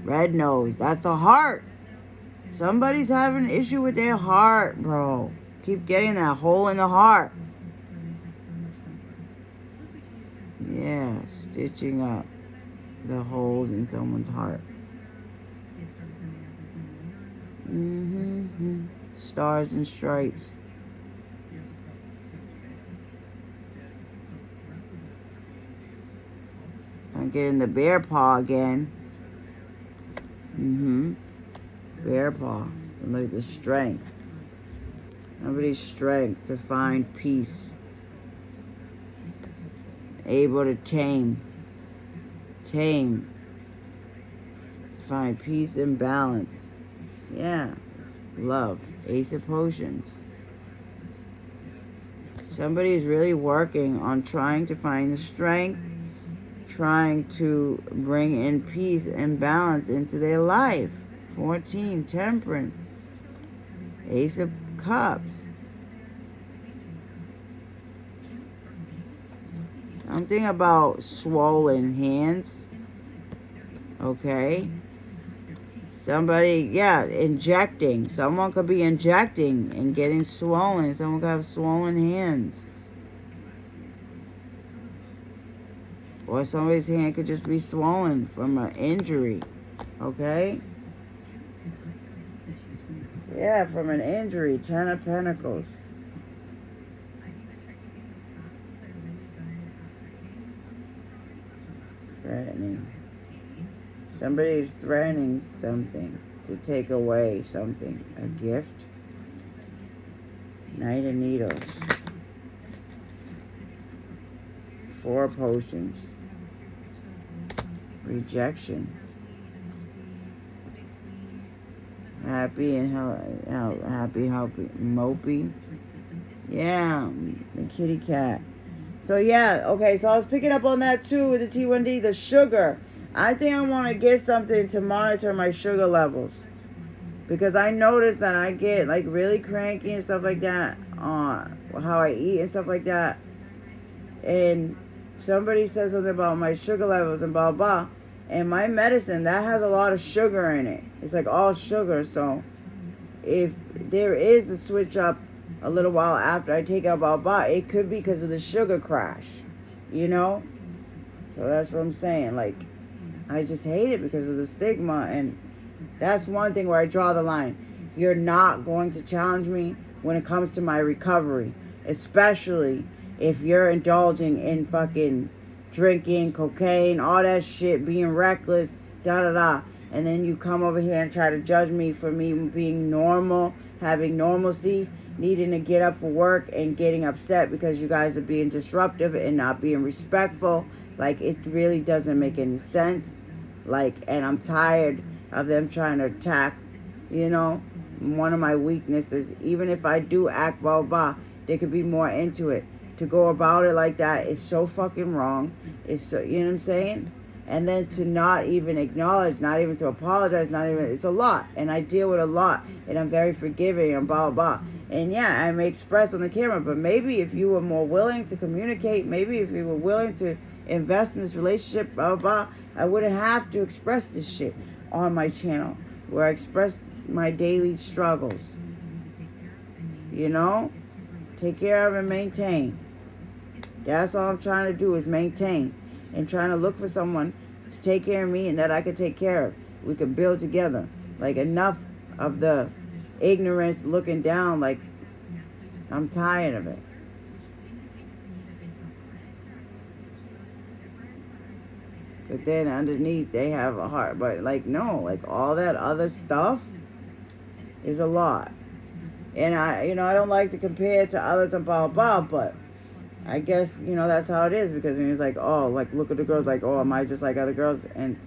Red nose. That's the heart. Somebody's having an issue with their heart, bro. Keep getting that hole in the heart. Yeah, stitching up the holes in someone's heart. Stars and stripes. I'm getting the bear paw again. Bear paw. And look at the strength. Somebody's strength to find peace able to tame, to find peace and balance. Yeah, love, Ace of Potions. Somebody's really working on trying to find the strength, trying to bring in peace and balance into their life. 14, Temperance, Ace of Cups. Something about swollen hands. Okay. Somebody, yeah, injecting. Someone could be injecting and getting swollen. Someone could have swollen hands. Or somebody's hand could just be swollen from an injury. Okay? Yeah, from an injury. 10 of Pentacles. Threatening. Somebody's threatening something to take away something. A gift. Knight of Needles. 4 Potions. Rejection. Happy and happy, mopey. Yeah, the kitty cat. So yeah, okay, so I was picking up on that too with the T1D, the sugar. I think I want to get something to monitor my sugar levels. Because I notice that I get like really cranky and stuff like that on how I eat and stuff like that. And somebody says something about my sugar levels and blah, blah. And my medicine, that has a lot of sugar in it. It's like all sugar. So if there is a switch up a little while after I take out blah, blah, it could be because of the sugar crash. You know? So that's what I'm saying. Like, I just hate it because of the stigma. And that's one thing where I draw the line. You're not going to challenge me when it comes to my recovery. Especially if you're indulging in fucking drinking, cocaine, all that shit, being reckless, da-da-da. And then you come over here and try to judge me for me being normal, having normalcy, needing to get up for work and getting upset because you guys are being disruptive and not being respectful. Like, it really doesn't make any sense. Like, and I'm tired of them trying to attack, you know, one of my weaknesses. Even if I do act blah, blah, they could be more into it. To go about it like that is so fucking wrong. It's so, you know what I'm saying? And then to not even acknowledge, not even to apologize, not even, it's a lot. And I deal with a lot. And I'm very forgiving and blah, blah. And yeah, I may express on the camera, but maybe if you were more willing to communicate, maybe if you were willing to invest in this relationship, blah, blah, I wouldn't have to express this shit on my channel where I express my daily struggles. You know? Take care of and maintain. That's all I'm trying to do is maintain. And trying to look for someone to take care of me and that I can take care of. We can build together. Like, enough of the ignorance looking down. Like, I'm tired of it. But then underneath they have a heart. But like, no, like all that other stuff is a lot. And I don't like to compare it to others and blah, blah, but I guess, that's how it is. Because it's like, oh, like, look at the girls, like, oh, am I just like other girls? And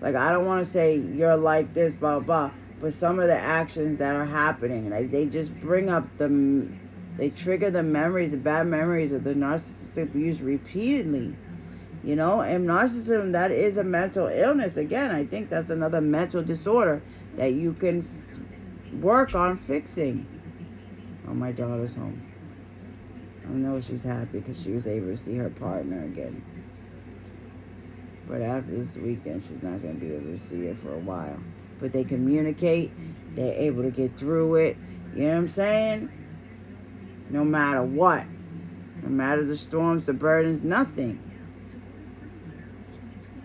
like, I don't want to say you're like this, blah, blah, but some of the actions that are happening, like, they just bring up they trigger the memories, the bad memories of the narcissistic abuse repeatedly. And narcissism, that is a mental illness. Again, I think that's another mental disorder that you can work on fixing. Oh, my daughter's home. I know she's happy because she was able to see her partner again. But after this weekend, she's not going to be able to see it for a while. But they communicate. They're able to get through it. You know what I'm saying? No matter what. No matter the storms, the burdens, nothing.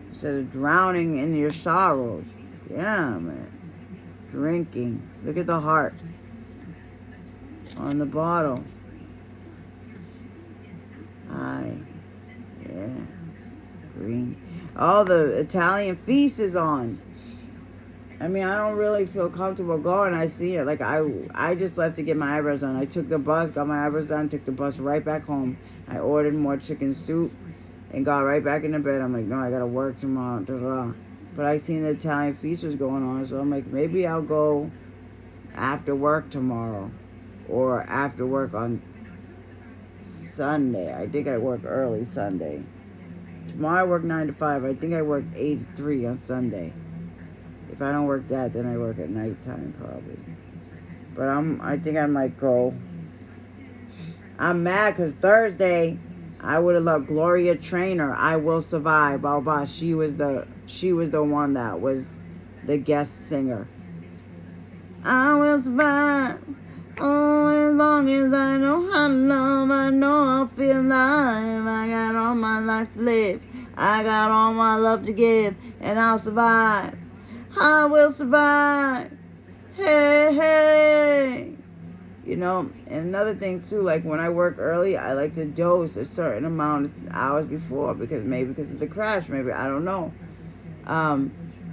Instead of drowning in your sorrows. Yeah, man. Drinking. Look at the heart on the bottle. Yeah. Green. Oh, the Italian feast is on. I mean, I don't really feel comfortable going. I see it. Like, I just left to get my eyebrows done. I took the bus, got my eyebrows done, took the bus right back home. I ordered more chicken soup. and got right back into bed. I'm like, no, I gotta work tomorrow. Da, da, da. But I seen the Italian feast was going on, so I'm like, maybe I'll go after work tomorrow, or after work on Sunday. I think I work early Sunday. Tomorrow I work 9 to 5. I think I work 8 to 3 on Sunday. If I don't work that, then I work at nighttime probably. But I think I might go. I'm mad because Thursday I would have loved Gloria Trainer. I Will Survive. Blah, blah. She was the one that was the guest singer. I will survive. Oh, as long as I know how to love, I know I'll feel alive. I got all my life to live. I got all my love to give, and I'll survive. I will survive. Hey, hey. You know, and another thing too, like when I work early, I like to dose a certain amount of hours before, because of the crash, maybe, I don't know.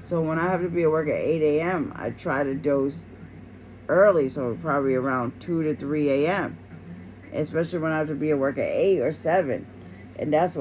So when I have to be at work at 8 a.m., I try to dose early, so probably around 2 to 3 a.m., especially when I have to be at work at 8 or 7. And that's why